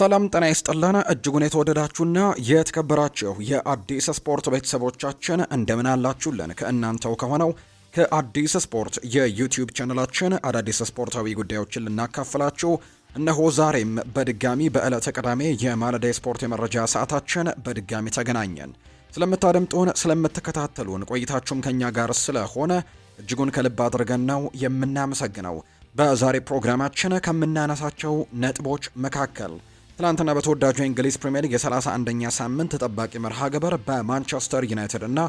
ሰላም ጤና ይስጥልን እጅጉን የተወደዳችሁና የተከበራችሁ የአዲስ ስፖርት ቤተሰቦቻችን እንደምን አላችሁልን? ከእናንተው ከሆነው ከአዲስ ስፖርት የዩቲዩብ ቻናላችን አዳዲስ ስፖርታዊ ጉዳዮችን ልናካፍላችሁ እነሆ ዛሬም በድጋሚ በዕለተ ቅዳሜ የማለዳ ስፖርት የመረጃ ሰዓታችን በድጋሚ ተገናኘን። ስለምታደምጡን ስለምትከታተሉን ቆይታችሁም ከኛ ጋር ስለሆነ እጅጉን ከልብ አድርገን ነው የምናመሰግነው። በዛሬ ፕሮግራማችን ከምናነሳቸው ነጥቦች መካከል ትላንትና በተወዳጁ የእንግሊዝ ፕሪሚየር ሊግ የ31ኛ ሳምንት ተጠባቂ መርሃ ግብር በማንቸስተር ዩናይትድ እና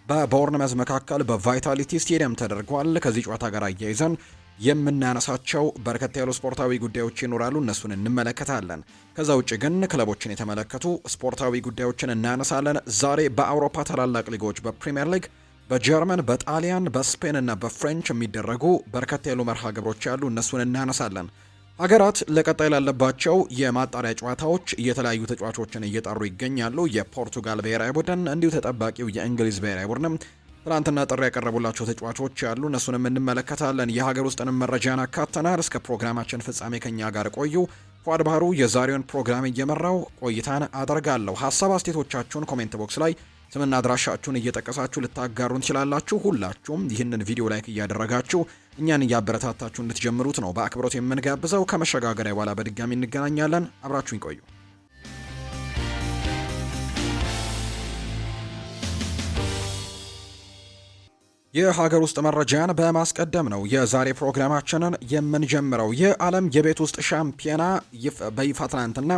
በቦርንመዝ መካከል በቫይታሊቲ ስቴዲየም ተደርጓል። ከዚህ ጨዋታ ጋር አያይዘን የምናነሳቸው በርከት ያሉ ስፖርታዊ ጉዳዮች ይኖራሉ፣ እነሱን እንመለከታለን። ከዛ ውጭ ግን ክለቦችን የተመለከቱ ስፖርታዊ ጉዳዮችን እናነሳለን። ዛሬ በአውሮፓ ታላላቅ ሊጎች በፕሪሚየር ሊግ በጀርመን፣ በጣሊያን፣ በስፔን እና በፍሬንች የሚደረጉ በርከት ያሉ መርሃ ግብሮች ያሉ፣ እነሱን እናነሳለን። ሀገራት ለቀጣይ ላለባቸው የማጣሪያ ጨዋታዎች የተለያዩ ተጫዋቾችን እየጠሩ ይገኛሉ። የፖርቱጋል ብሔራዊ ቡድን እንዲሁ ተጠባቂው የእንግሊዝ ብሔራዊ ቡድንም ትናንትና ጥሪ ያቀረቡላቸው ተጫዋቾች ያሉ፣ እነሱንም እንመለከታለን። የሀገር ውስጥንም መረጃን አካተናል። እስከ ፕሮግራማችን ፍጻሜ ከኛ ጋር ቆዩ። ፏድ ባህሩ የዛሬውን ፕሮግራም እየመራው ቆይታን አደርጋለሁ። ሀሳብ አስተያየቶቻችሁን ኮሜንት ቦክስ ላይ ስምና አድራሻችሁን እየጠቀሳችሁ ልታጋሩን ትችላላችሁ። ሁላችሁም ይህንን ቪዲዮ ላይክ እያደረጋችሁ እኛን እያበረታታችሁ እንድትጀምሩት ነው በአክብሮት የምንጋብዘው። ከመሸጋገሪያ በኋላ በድጋሚ እንገናኛለን። አብራችሁን ቆዩ። የሀገር ውስጥ መረጃን በማስቀደም ነው የዛሬ ፕሮግራማችንን የምንጀምረው። የዓለም የቤት ውስጥ ሻምፒዮና በይፋ ትናንትና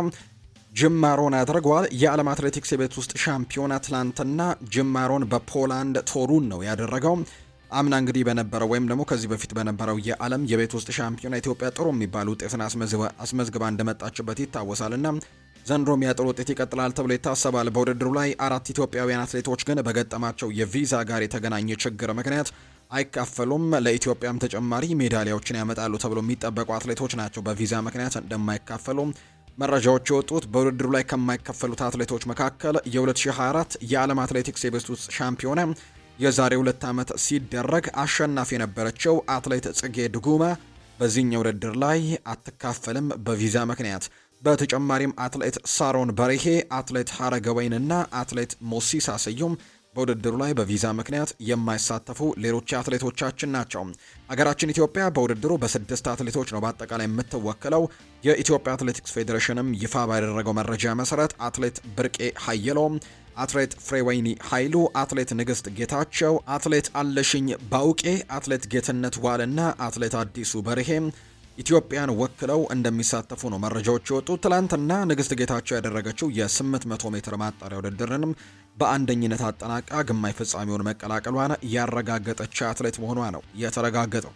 ጅማሮን አድርጓል። የዓለም አትሌቲክስ የቤት ውስጥ ሻምፒዮና ትላንትና ጅማሮን በፖላንድ ቶሩን ነው ያደረገው። አምና እንግዲህ በነበረው ወይም ደግሞ ከዚህ በፊት በነበረው የዓለም የቤት ውስጥ ሻምፒዮና ኢትዮጵያ ጥሩ የሚባል ውጤትን አስመዝግባ እንደመጣችበት ይታወሳልና ዘንድሮም ያጥሩ ውጤት ይቀጥላል ተብሎ ይታሰባል። በውድድሩ ላይ 4 ኢትዮጵያውያን አትሌቶች ግን በገጠማቸው የቪዛ ጋር የተገናኘ ችግር ምክንያት አይካፈሉም። ለኢትዮጵያም ተጨማሪ ሜዳሊያዎችን ያመጣሉ ተብሎ የሚጠበቁ አትሌቶች ናቸው በቪዛ ምክንያት እንደማይካፈሉ መረጃዎች የወጡት። በውድድሩ ላይ ከማይከፈሉት አትሌቶች መካከል የ2024 የዓለም አትሌቲክስ የቤት ውስጥ ሻምፒዮና የዛሬ 2 ዓመት ሲደረግ አሸናፊ የነበረችው አትሌት ጽጌ ድጉማ በዚህኛው ውድድር ላይ አትካፈልም በቪዛ ምክንያት። በተጨማሪም አትሌት ሳሮን በርሄ፣ አትሌት ሀረገወይን እና አትሌት ሞሲሳ ስዩም በውድድሩ ላይ በቪዛ ምክንያት የማይሳተፉ ሌሎች አትሌቶቻችን ናቸው። ሀገራችን ኢትዮጵያ በውድድሩ በ6 አትሌቶች ነው በአጠቃላይ የምትወክለው። የኢትዮጵያ አትሌቲክስ ፌዴሬሽንም ይፋ ባደረገው መረጃ መሰረት አትሌት ብርቄ ሀየሎ፣ አትሌት ፍሬወይኒ ኃይሉ፣ አትሌት ንግስት ጌታቸው፣ አትሌት አለሽኝ ባውቄ፣ አትሌት ጌትነት ዋልና አትሌት አዲሱ በርሄ ኢትዮጵያን ወክለው እንደሚሳተፉ ነው መረጃዎች የወጡት። ትላንትና ንግስት ጌታቸው ያደረገችው የ800 ሜትር ማጣሪያ ውድድርንም በአንደኝነት አጠናቃ ግማሽ ፍጻሜውን መቀላቀሏን ያረጋገጠች አትሌት መሆኗ ነው የተረጋገጠው።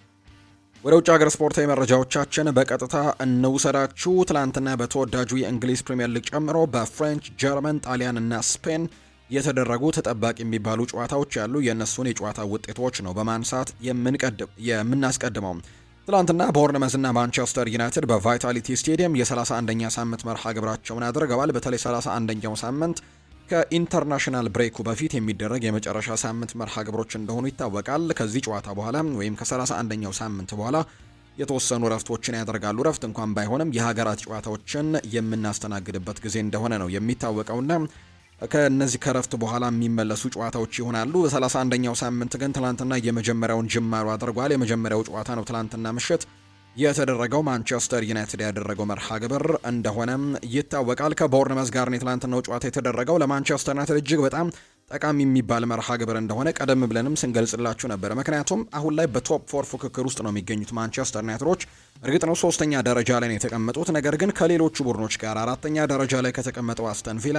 ወደ ውጭ ሀገር ስፖርታዊ መረጃዎቻችን በቀጥታ እንውሰዳችሁ። ትላንትና በተወዳጁ የእንግሊዝ ፕሪሚየር ሊግ ጨምሮ በፍሬንች፣ ጀርመን፣ ጣሊያን እና ስፔን የተደረጉ ተጠባቂ የሚባሉ ጨዋታዎች ያሉ፣ የእነሱን የጨዋታ ውጤቶች ነው በማንሳት የምናስቀድመው። ትላንትና ቦርንመዝ እና ማንቸስተር ዩናይትድ በቫይታሊቲ ስቴዲየም የ31ኛ ሳምንት መርሃ ግብራቸውን አድርገዋል። በተለይ 31ኛው ሳምንት ከኢንተርናሽናል ብሬኩ በፊት የሚደረግ የመጨረሻ ሳምንት መርሃ ግብሮች እንደሆኑ ይታወቃል። ከዚህ ጨዋታ በኋላ ወይም ከ31ኛው ሳምንት በኋላ የተወሰኑ ረፍቶችን ያደርጋሉ። ረፍት እንኳን ባይሆንም የሀገራት ጨዋታዎችን የምናስተናግድበት ጊዜ እንደሆነ ነው የሚታወቀውና ከነዚህ ከረፍት በኋላ የሚመለሱ ጨዋታዎች ይሆናሉ። በ31ኛው ሳምንት ግን ትላንትና የመጀመሪያውን ጅማሩ አድርጓል። የመጀመሪያው ጨዋታ ነው ትላንትና ምሽት የተደረገው። ማንቸስተር ዩናይትድ ያደረገው መርሃ ግብር እንደሆነም ይታወቃል። ከቦርንመዝ ጋር ነው ትላንትናው ጨዋታ የተደረገው። ለማንቸስተር ዩናይትድ እጅግ በጣም ጠቃሚ የሚባል መርሃ ግብር እንደሆነ ቀደም ብለንም ስንገልጽላችሁ ነበር። ምክንያቱም አሁን ላይ በቶፕ 4 ፉክክር ውስጥ ነው የሚገኙት ማንቸስተር ዩናይትዶች። እርግጥ ነው 3ኛ ደረጃ ላይ ነው የተቀመጡት። ነገር ግን ከሌሎቹ ቡድኖች ጋር 4ኛ ደረጃ ላይ ከተቀመጠው አስተን ቪላ፣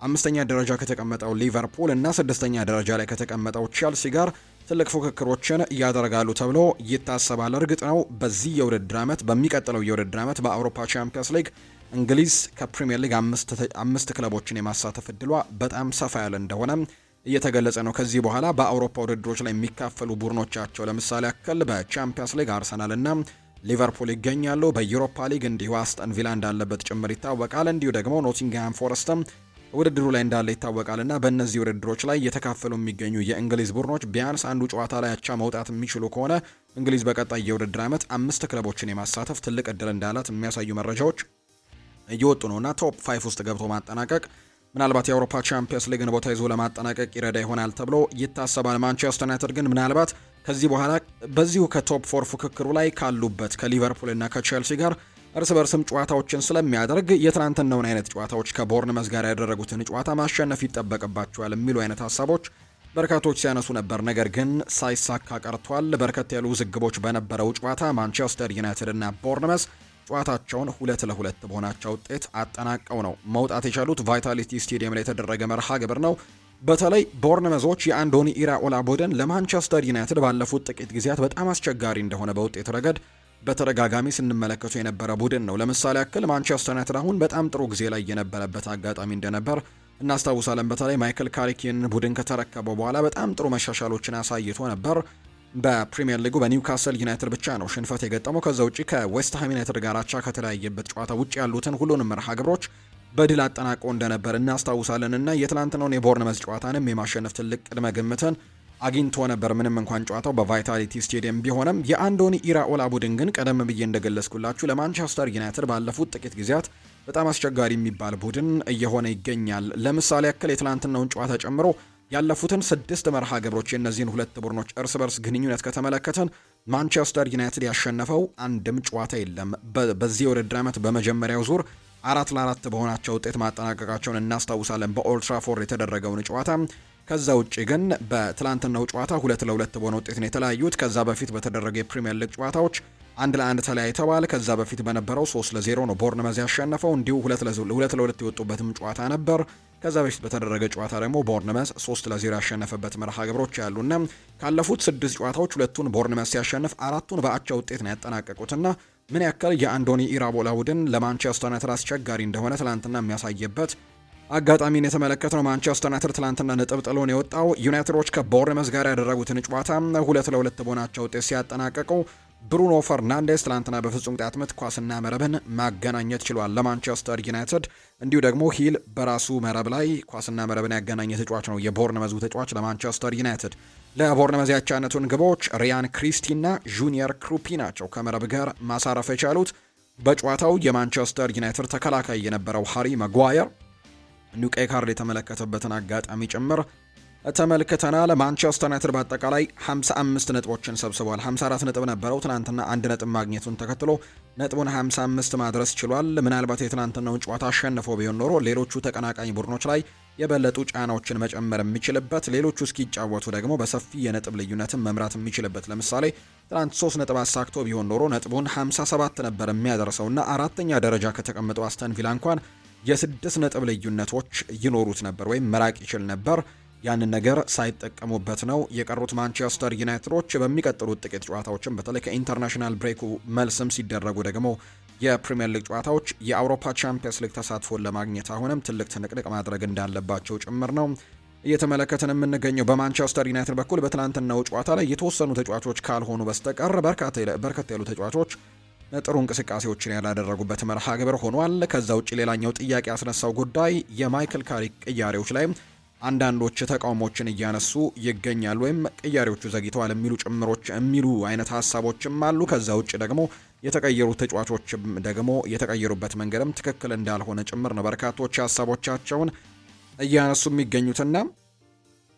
5ኛ ደረጃ ከተቀመጠው ሊቨርፑል እና 6ኛ ደረጃ ላይ ከተቀመጠው ቼልሲ ጋር ትልቅ ፉክክሮችን ያደርጋሉ ተብሎ ይታሰባል። እርግጥ ነው በዚህ የውድድር ዓመት በሚቀጥለው የውድድር ዓመት በአውሮፓ ቻምፒየንስ ሊግ እንግሊዝ ከፕሪሚየር ሊግ አምስት ክለቦችን የማሳተፍ እድሏ በጣም ሰፋ ያለ እንደሆነ እየተገለጸ ነው። ከዚህ በኋላ በአውሮፓ ውድድሮች ላይ የሚካፈሉ ቡድኖቻቸው ለምሳሌ ያክል በቻምፒየንስ ሊግ አርሰናል እና ሊቨርፑል ይገኛሉ። በዩሮፓ ሊግ እንዲሁ አስተን ቪላ እንዳለበት ጭምር ይታወቃል። እንዲሁ ደግሞ ኖቲንግሃም ፎረስትም ውድድሩ ላይ እንዳለ ይታወቃልና በእነዚህ ውድድሮች ላይ የተካፈሉ የሚገኙ የእንግሊዝ ቡድኖች ቢያንስ አንዱ ጨዋታ ላይ አቻ መውጣት የሚችሉ ከሆነ እንግሊዝ በቀጣይ የውድድር ዓመት 5 ክለቦችን የማሳተፍ ትልቅ እድል እንዳላት የሚያሳዩ መረጃዎች እየወጡ ነውና ቶፕ 5 ውስጥ ገብቶ ማጠናቀቅ ምናልባት የአውሮፓ ቻምፒየንስ ሊግን ቦታ ይዞ ለማጠናቀቅ ይረዳ ይሆናል ተብሎ ይታሰባል። ማንቸስተር ዩናይትድ ግን ምናልባት ከዚህ በኋላ በዚሁ ከቶፕ 4 ፉክክሩ ላይ ካሉበት ከሊቨርፑልና ከቼልሲ ጋር እርስ በርስም ጨዋታዎችን ስለሚያደርግ የትናንትናውን አይነት ጨዋታዎች ከቦርንመዝ ጋር ያደረጉትን ጨዋታ ማሸነፍ ይጠበቅባቸዋል የሚሉ አይነት ሀሳቦች በርካቶች ሲያነሱ ነበር። ነገር ግን ሳይሳካ ቀርቷል። በርከት ያሉ ውዝግቦች በነበረው ጨዋታ ማንቸስተር ዩናይትድ እና ቦርንመዝ ጨዋታቸውን 2-2 በሆናቸው ውጤት አጠናቀው ነው መውጣት የቻሉት። ቫይታሊቲ ስቴዲየም ላይ የተደረገ መርሃ ግብር ነው። በተለይ ቦርንመዞች የአንዶኒ ኢራኦላ ቡድን ለማንቸስተር ዩናይትድ ባለፉት ጥቂት ጊዜያት በጣም አስቸጋሪ እንደሆነ በውጤት ረገድ በተደጋጋሚ ስንመለከቱ የነበረ ቡድን ነው። ለምሳሌ ያክል ማንቸስተር ዩናይትድ አሁን በጣም ጥሩ ጊዜ ላይ የነበረበት አጋጣሚ እንደነበር እናስታውሳለን። በተለይ ማይክል ካሪኪን ቡድን ከተረከበው በኋላ በጣም ጥሩ መሻሻሎችን አሳይቶ ነበር። በፕሪሚየር ሊጉ በኒውካስል ዩናይትድ ብቻ ነው ሽንፈት የገጠመው። ከዛ ውጪ ከዌስትሃም ዩናይትድ ጋር አቻ ከተለያየበት ጨዋታ ውጪ ያሉትን ሁሉንም መርሃ ግብሮች በድል አጠናቆ እንደነበር እናስታውሳለን እና የትላንትናውን የቦርንመዝ ጨዋታንም የማሸነፍ ትልቅ ቅድመ ግምትን አግኝቶ ነበር። ምንም እንኳን ጨዋታው በቫይታሊቲ ስቴዲየም ቢሆንም የአንዶኒ ኢራኦላ ቡድን ግን ቀደም ብዬ እንደገለጽኩላችሁ ለማንቸስተር ዩናይትድ ባለፉት ጥቂት ጊዜያት በጣም አስቸጋሪ የሚባል ቡድን እየሆነ ይገኛል። ለምሳሌ ያክል የትላንትናውን ጨዋታ ጨምሮ ያለፉትን 6 መርሃ ግብሮች የእነዚህን ሁለት ቡድኖች እርስ በርስ ግንኙነት ከተመለከተን ማንቸስተር ዩናይትድ ያሸነፈው አንድም ጨዋታ የለም። በዚህ የውድድር ዓመት በመጀመሪያው ዙር 4-4 በሆናቸው ውጤት ማጠናቀቃቸውን እናስታውሳለን በኦልድ ትራፎርድ የተደረገውን ጨዋታ። ከዛ ውጪ ግን በትላንትናው ጨዋታ 2-2 በሆነ ውጤት ነው የተለያዩት። ከዛ በፊት በተደረገ የፕሪሚየር ሊግ ጨዋታዎች 1-1 ተለያይተዋል። ከዛ በፊት በነበረው 3-0 ነው ቦርንመዝ ያሸነፈው። እንዲሁ 2-2 የወጡበትም ጨዋታ ነበር። ከዛ በፊት በተደረገ ጨዋታ ደግሞ ቦርንመዝ 3-0 ያሸነፈበት መርሃ ግብሮች ያሉና ካለፉት 6 ጨዋታዎች 2ቱን ቦርንመዝ ሲያሸንፍ 4ቱን በአቻ ውጤት ነው ያጠናቀቁትና ምን ያክል የአንዶኒ ኢራኦላ ቡድን ለማንቸስተር ዩናይትድ አስቸጋሪ እንደሆነ ትላንትና የሚያሳየበት አጋጣሚን የተመለከተው። ማንቸስተር ዩናይትድ ትላንትና ነጥብ ጥሎ ነው የወጣው። ዩናይትዶች ከቦርንመዝ ጋር ያደረጉትን ጨዋታ 2-2 በሆናቸው ውጤት ሲያጠናቀቁ ብሩኖ ፈርናንዴስ ትላንትና በፍጹም ቅጣት ምት ኳስና መረብን ማገናኘት ችሏል ለማንቸስተር ዩናይትድ። እንዲሁ ደግሞ ሂል በራሱ መረብ ላይ ኳስና መረብን ያገናኘ ተጫዋች ነው የቦርንመዙ ተጫዋች ለማንቸስተር ዩናይትድ። ለቦርንመዝ ያቻነቱን ግቦች ሪያን ክሪስቲና ጁኒየር ክሩፒ ናቸው ከመረብ ጋር ማሳረፍ የቻሉት። በጨዋታው የማንቸስተር ዩናይትድ ተከላካይ የነበረው ሃሪ ማጓየር እንዲሁ ቀይ ካርድ የተመለከተበትን አጋጣሚ ጭምር ተመልክተናል። ማንቸስተር ዩናይትድ በአጠቃላይ 55 ነጥቦችን ሰብስቧል። 54 ነጥብ ነበረው ትናንትና 1 ነጥብ ማግኘቱን ተከትሎ ነጥቡን 55 ማድረስ ችሏል። ምናልባት የትናንትናውን ጨዋታ አሸንፎ ቢሆን ኖሮ ሌሎቹ ተቀናቃኝ ቡድኖች ላይ የበለጡ ጫናዎችን መጨመር የሚችልበት፣ ሌሎቹ እስኪጫወቱ ደግሞ በሰፊ የነጥብ ልዩነትን መምራት የሚችልበት፣ ለምሳሌ ትናንት 3 ነጥብ አሳክቶ ቢሆን ኖሮ ነጥቡን 57 ነበር የሚያደርሰውና አራተኛ ደረጃ ከተቀመጠው አስተን ቪላ እንኳን የ6 ነጥብ ልዩነቶች ይኖሩት ነበር ወይም መራቅ ይችል ነበር። ያንን ነገር ሳይጠቀሙበት ነው የቀሩት ማንቸስተር ዩናይትዶች። በሚቀጥሉት ጥቂት ጨዋታዎችም በተለይ ከኢንተርናሽናል ብሬኩ መልስም ሲደረጉ ደግሞ የፕሪሚየር ሊግ ጨዋታዎች የአውሮፓ ቻምፒየንስ ሊግ ተሳትፎን ለማግኘት አሁንም ትልቅ ትንቅንቅ ማድረግ እንዳለባቸው ጭምር ነው እየተመለከትን የምንገኘው። በማንቸስተር ዩናይትድ በኩል በትናንትናው ጨዋታ ላይ የተወሰኑ ተጫዋቾች ካልሆኑ በስተቀር በርከት ያሉ ተጫዋቾች ጥሩ እንቅስቃሴዎችን ያላደረጉበት መርሃ ግብር ሆኗል። ከዛ ውጭ ሌላኛው ጥያቄ ያስነሳው ጉዳይ የማይክል ካሪክ ቅያሬዎች ላይ አንዳንዶች ተቃውሞችን እያነሱ ይገኛሉ። ወይም ቅያሬዎቹ ዘግይተዋል የሚሉ አይነት ሀሳቦችም አሉ። ከዛ ውጭ ደግሞ የተቀየሩት ተጫዋቾችም ደግሞ የተቀየሩበት መንገድም ትክክል እንዳልሆነ ጭምር ነው በርካቶች ሀሳቦቻቸውን እያነሱ የሚገኙትና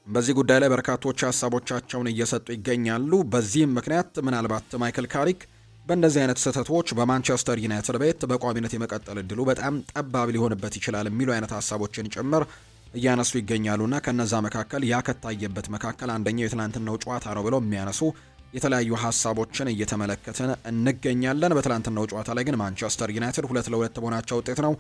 በዚህ ጉዳይ ላይ በርካቶች ሀሳቦቻቸውን እየሰጡ ይገኛሉ። በዚህም ምክንያት ምናልባት ማይክል ካሪክ በእንደዚህ አይነት ስህተቶች በማንቸስተር ዩናይትድ ቤት በቋሚነት የመቀጠል እድሉ በጣም ጠባብ ሊሆንበት ይችላል የሚሉ አይነት ሀሳቦችን ጭምር እያነሱ ይገኛሉና ከነዛ መካከል ያከታየበት መካከል አንደኛው የትናንትናው ጨዋታ ነው ብለው የሚያነሱ የተለያዩ ሀሳቦችን እየተመለከትን እንገኛለን። በትናንትናው ጨዋታ ላይ ግን ማንቸስተር ዩናይትድ 2-2 በሆናቸው ውጤት ነው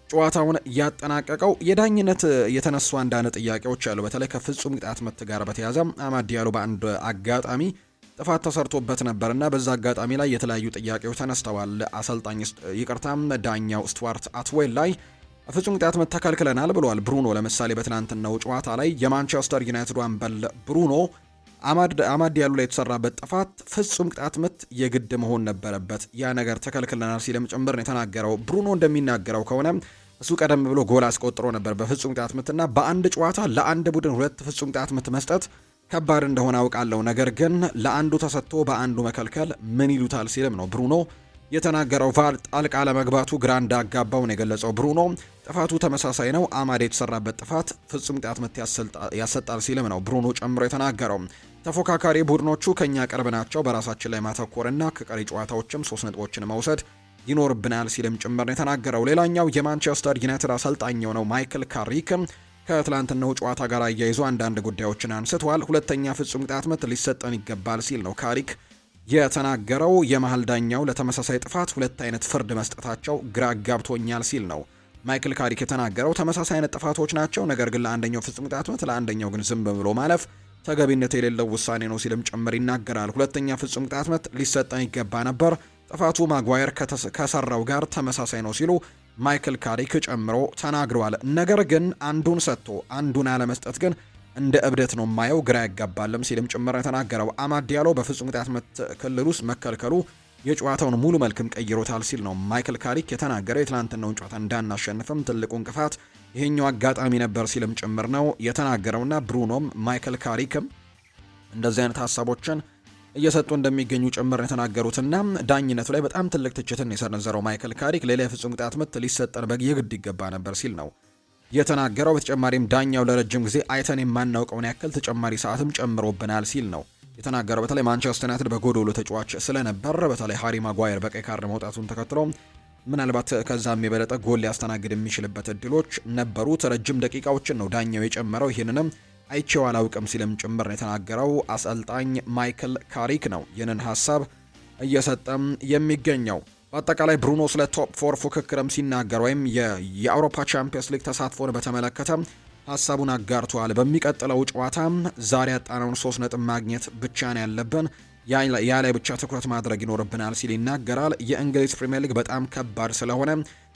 ጨዋታውን ያጠናቀቀው። የዳኝነት የተነሱ አንዳንድ ጥያቄዎች አሉ። በተለይ ከፍጹም ቅጣት ምት ጋር በተያያዘ አማድ ዲያሎ በአንድ አጋጣሚ ጥፋት ተሰርቶበት ነበርና በዛ አጋጣሚ ላይ የተለያዩ ጥያቄዎች ተነስተዋል። ዳኛው ስቱዋርት አትዌል ላይ ፍጹም ቅጣት ምት ተከልክለናል ብሏል። ብሩኖ ለምሳሌ በትናንትናው ጨዋታ ላይ የማንቸስተር ዩናይትድ አምበል ብሩኖ አማድ ዲያሎ ላይ የተሰራበት ጥፋት ፍጹም ቅጣት ምት የግድ መሆን ነበረበት፣ ያ ነገር ተከልክለናል ሲልም ጭምር ነው የተናገረው። ብሩኖ እንደሚናገረው ከሆነ እሱ ቀደም ብሎ ጎል አስቆጥሮ ነበር በፍጹም ቅጣት ምትና በአንድ ጨዋታ ለአንድ ቡድን 2 ፍጹም ቅጣት ምት መስጠት ከባድ እንደሆነ አውቃለሁ፣ ነገር ግን ለአንዱ ተሰጥቶ በአንዱ መከልከል ምን ይሉታል ሲልም ነው ብሩኖ የተናገረው። ቫር ጣልቃ ለመግባቱ ግራ እንዳጋባው ነው የገለጸው ብሩኖ። ጥፋቱ ተመሳሳይ ነው፣ አማድ የተሰራበት ጥፋት ፍጹም ቅጣት ምት ያሰጣል ሲልም ነው ብሩኖ ጨምሮ የተናገረው። ተፎካካሪ ቡድኖቹ ከኛ ቅርብ ናቸው፣ በራሳችን ላይ ማተኮርና ከቀሪ ጨዋታዎችም 3 ነጥቦችን መውሰድ ይኖርብናል ሲልም ጭምር ነው የተናገረው። ሌላኛው የማንቸስተር ዩናይትድ አሰልጣኝ ነው ማይክል ካሪክ ከትላንትናው ጨዋታ ጋር አያይዞ አንዳንድ ጉዳዮችን አንስተዋል። ሁለተኛ ፍጹም ቅጣት ምት ሊሰጠን ይገባል ሲል ነው ካሪክ የተናገረው። የመሃል ዳኛው ለተመሳሳይ ጥፋት 2 አይነት ፍርድ መስጠታቸው ግራ ጋብቶኛል ሲል ነው ማይክል ካሪክ የተናገረው። ተመሳሳይ አይነት ጥፋቶች ናቸው፣ ነገር ግን ለአንደኛው ፍጹም ቅጣት ምት ለአንደኛው ግን ዝም ብሎ ማለፍ ተገቢነት የሌለው ውሳኔ ነው ሲልም ጭምር ይናገራል። ሁለተኛ ፍጹም ቅጣት ምት ሊሰጠን ይገባ ነበር፣ ጥፋቱ ማጓየር ከሰራው ጋር ተመሳሳይ ነው ሲሉ ማይክል ካሪክ ጨምሮ ተናግረዋል። ነገር ግን አንዱን ሰጥቶ አንዱን አለመስጠት ግን እንደ እብደት ነው የማየው፣ ግራ ያጋባልም ሲልም ጭምር የተናገረው። አማድ ዲያሎ በፍጹም ቅጣት ምት ክልል ውስጥ መከልከሉ የጨዋታውን ሙሉ መልክም ቀይሮታል ሲል ነው ማይክል ካሪክ የተናገረው። የትላንትናውን ጨዋታ እንዳናሸንፍም ትልቁ እንቅፋት ይሄኛው አጋጣሚ ነበር ሲልም ጭምር ነው የተናገረውና ብሩኖም ማይክል ካሪክም እንደዚህ አይነት ሀሳቦችን እየሰጡ እንደሚገኙ ጭምር የተናገሩትና ዳኝነቱ ላይ በጣም ትልቅ ትችትን የሰነዘረው ማይክል ካሪክ ሌላ የፍጹም ቅጣት ምት ሊሰጠን የግድ ይገባ ነበር ሲል ነው የተናገረው። በተጨማሪም ዳኛው ለረጅም ጊዜ አይተን የማናውቀውን ያክል ተጨማሪ ሰዓትም ጨምሮብናል ሲል ነው የተናገረው። በተለይ ማንቸስተር ዩናይትድ በጎዶሎ ተጫዋች ስለነበር በተለይ ሃሪ ማጓየር በቀይ ካርድ መውጣቱን ተከትሎ ምናልባት ከዛም የበለጠ ጎል ሊያስተናግድ የሚችልበት እድሎች ነበሩት። ረጅም ደቂቃዎችን ነው ዳኛው የጨመረው። ይህንንም አይቼው አላውቅም ሲልም ጭምር የተናገረው አሰልጣኝ ማይክል ካሪክ ነው ይህንን ሀሳብ እየሰጠም የሚገኘው። በአጠቃላይ ብሩኖ ስለ ቶፕ 4 ፉክክርም ሲናገር ወይም የአውሮፓ ቻምፒየንስ ሊግ ተሳትፎን በተመለከተ ሀሳቡን አጋርቷል። በሚቀጥለው ጨዋታ ዛሬ ያጣነውን 3 ነጥብ ማግኘት ብቻ ነው ያለብን፣ ያ ላይ ብቻ ትኩረት ማድረግ ይኖርብናል ሲል ይናገራል። የእንግሊዝ ፕሪሚየር ሊግ በጣም ከባድ ስለሆነ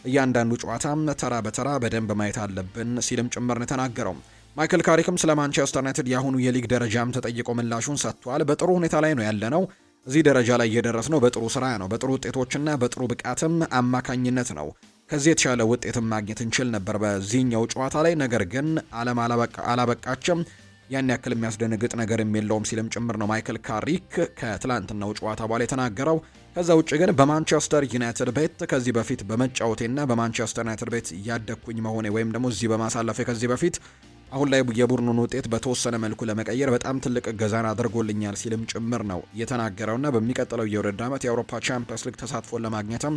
እያንዳንዱ ጨዋታ ተራ በተራ በደንብ ማየት አለብን ሲልም ጭምር ነው የተናገረው። ማይክል ካሪክም ስለ ማንቸስተር ዩናይትድ የአሁኑ የሊግ ደረጃም ተጠይቆ ምላሹን ሰጥቷል። በጥሩ ሁኔታ ላይ ነው ያለነው፣ እዚህ ደረጃ ላይ እየደረስነው በጥሩ ስራ ነው፣ በጥሩ ውጤቶችና በጥሩ ብቃትም አማካኝነት ነው። ከዚህ የተሻለ ውጤትም ማግኘት እንችል ነበር በዚህኛው ጨዋታ ላይ፣ ነገር ግን አላበቃችም፣ ያን ያክል የሚያስደነግጥ ነገር የለውም ሲልም ጭምር ነው ማይክል ካሪክ ከትላንትናው ጨዋታ በኋላ የተናገረው። ከዛ ውጭ ግን በማንቸስተር ዩናይትድ ቤት ከዚህ በፊት በመጫወቴና በማንቸስተር ዩናይትድ ቤት እያደግኩኝ መሆኔ ወይም ደግሞ እዚህ በማሳለፌ ከዚህ በፊት አሁን ላይ የቡድኑን ውጤት በተወሰነ መልኩ ለመቀየር በጣም ትልቅ እገዛን አድርጎልኛል ሲልም ጭምር ነው የተናገረውና በሚቀጥለው የውድድር ዓመት የአውሮፓ ቻምፒየንስ ሊግ ተሳትፎን ለማግኘትም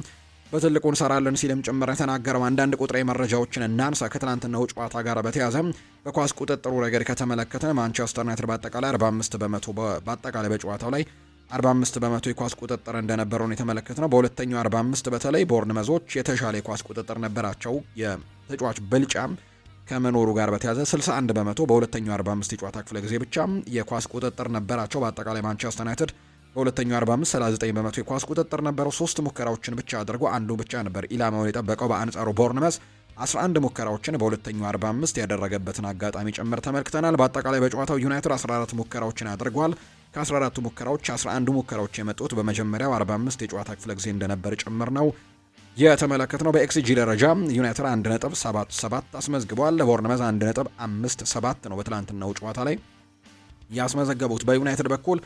በትልቁ እንሰራለን ሲልም ጭምር የተናገረው። አንዳንድ ቁጥራዊ መረጃዎችን እናንሳ። ከትናንትናው ጨዋታ ጋር በተያያዘ በኳስ ቁጥጥሩ ረገድ ከተመለከተ ማንቸስተር ዩናይትድ በአጠቃላይ 45 በመቶ በአጠቃላይ በጨዋታው ላይ 45 በመቶ የኳስ ቁጥጥር እንደነበረው የተመለከትነው። በሁለተኛው 45 በተለይ ቦርንመዞች የተሻለ የኳስ ቁጥጥር ነበራቸው። የተጫዋች ብልጫም ከመኖሩ ጋር በተያያዘ 61 በመቶ በሁለተኛው 45 የጨዋታ ክፍለ ጊዜ ብቻ የኳስ ቁጥጥር ነበራቸው። በአጠቃላይ ማንቸስተር ዩናይትድ በሁለተኛው 45 39 በመቶ የኳስ ቁጥጥር ነበረው። 3 ሙከራዎችን ብቻ አድርጎ አንዱ ብቻ ነበር ኢላማውን የጠበቀው። በአንጻሩ ቦርንመስ 11 ሙከራዎችን በሁለተኛው 45 ያደረገበትን አጋጣሚ ጭምር ተመልክተናል። በአጠቃላይ በጨዋታው ዩናይትድ 14 ሙከራዎችን አድርጓል። ከ14ቱ ሙከራዎች 11 ሙከራዎች የመጡት በመጀመሪያው 45 የጨዋታ ክፍለ ጊዜ እንደነበር ጭምር ነው የተመለከትነው። በኤክስጂ ደረጃ ዩናይትድ 1.77 አስመዝግቧል። ቦርንመዝ 1.57 ነው በትላንትናው ጨዋታ ላይ ያስመዘገቡት። በዩናይትድ በኩል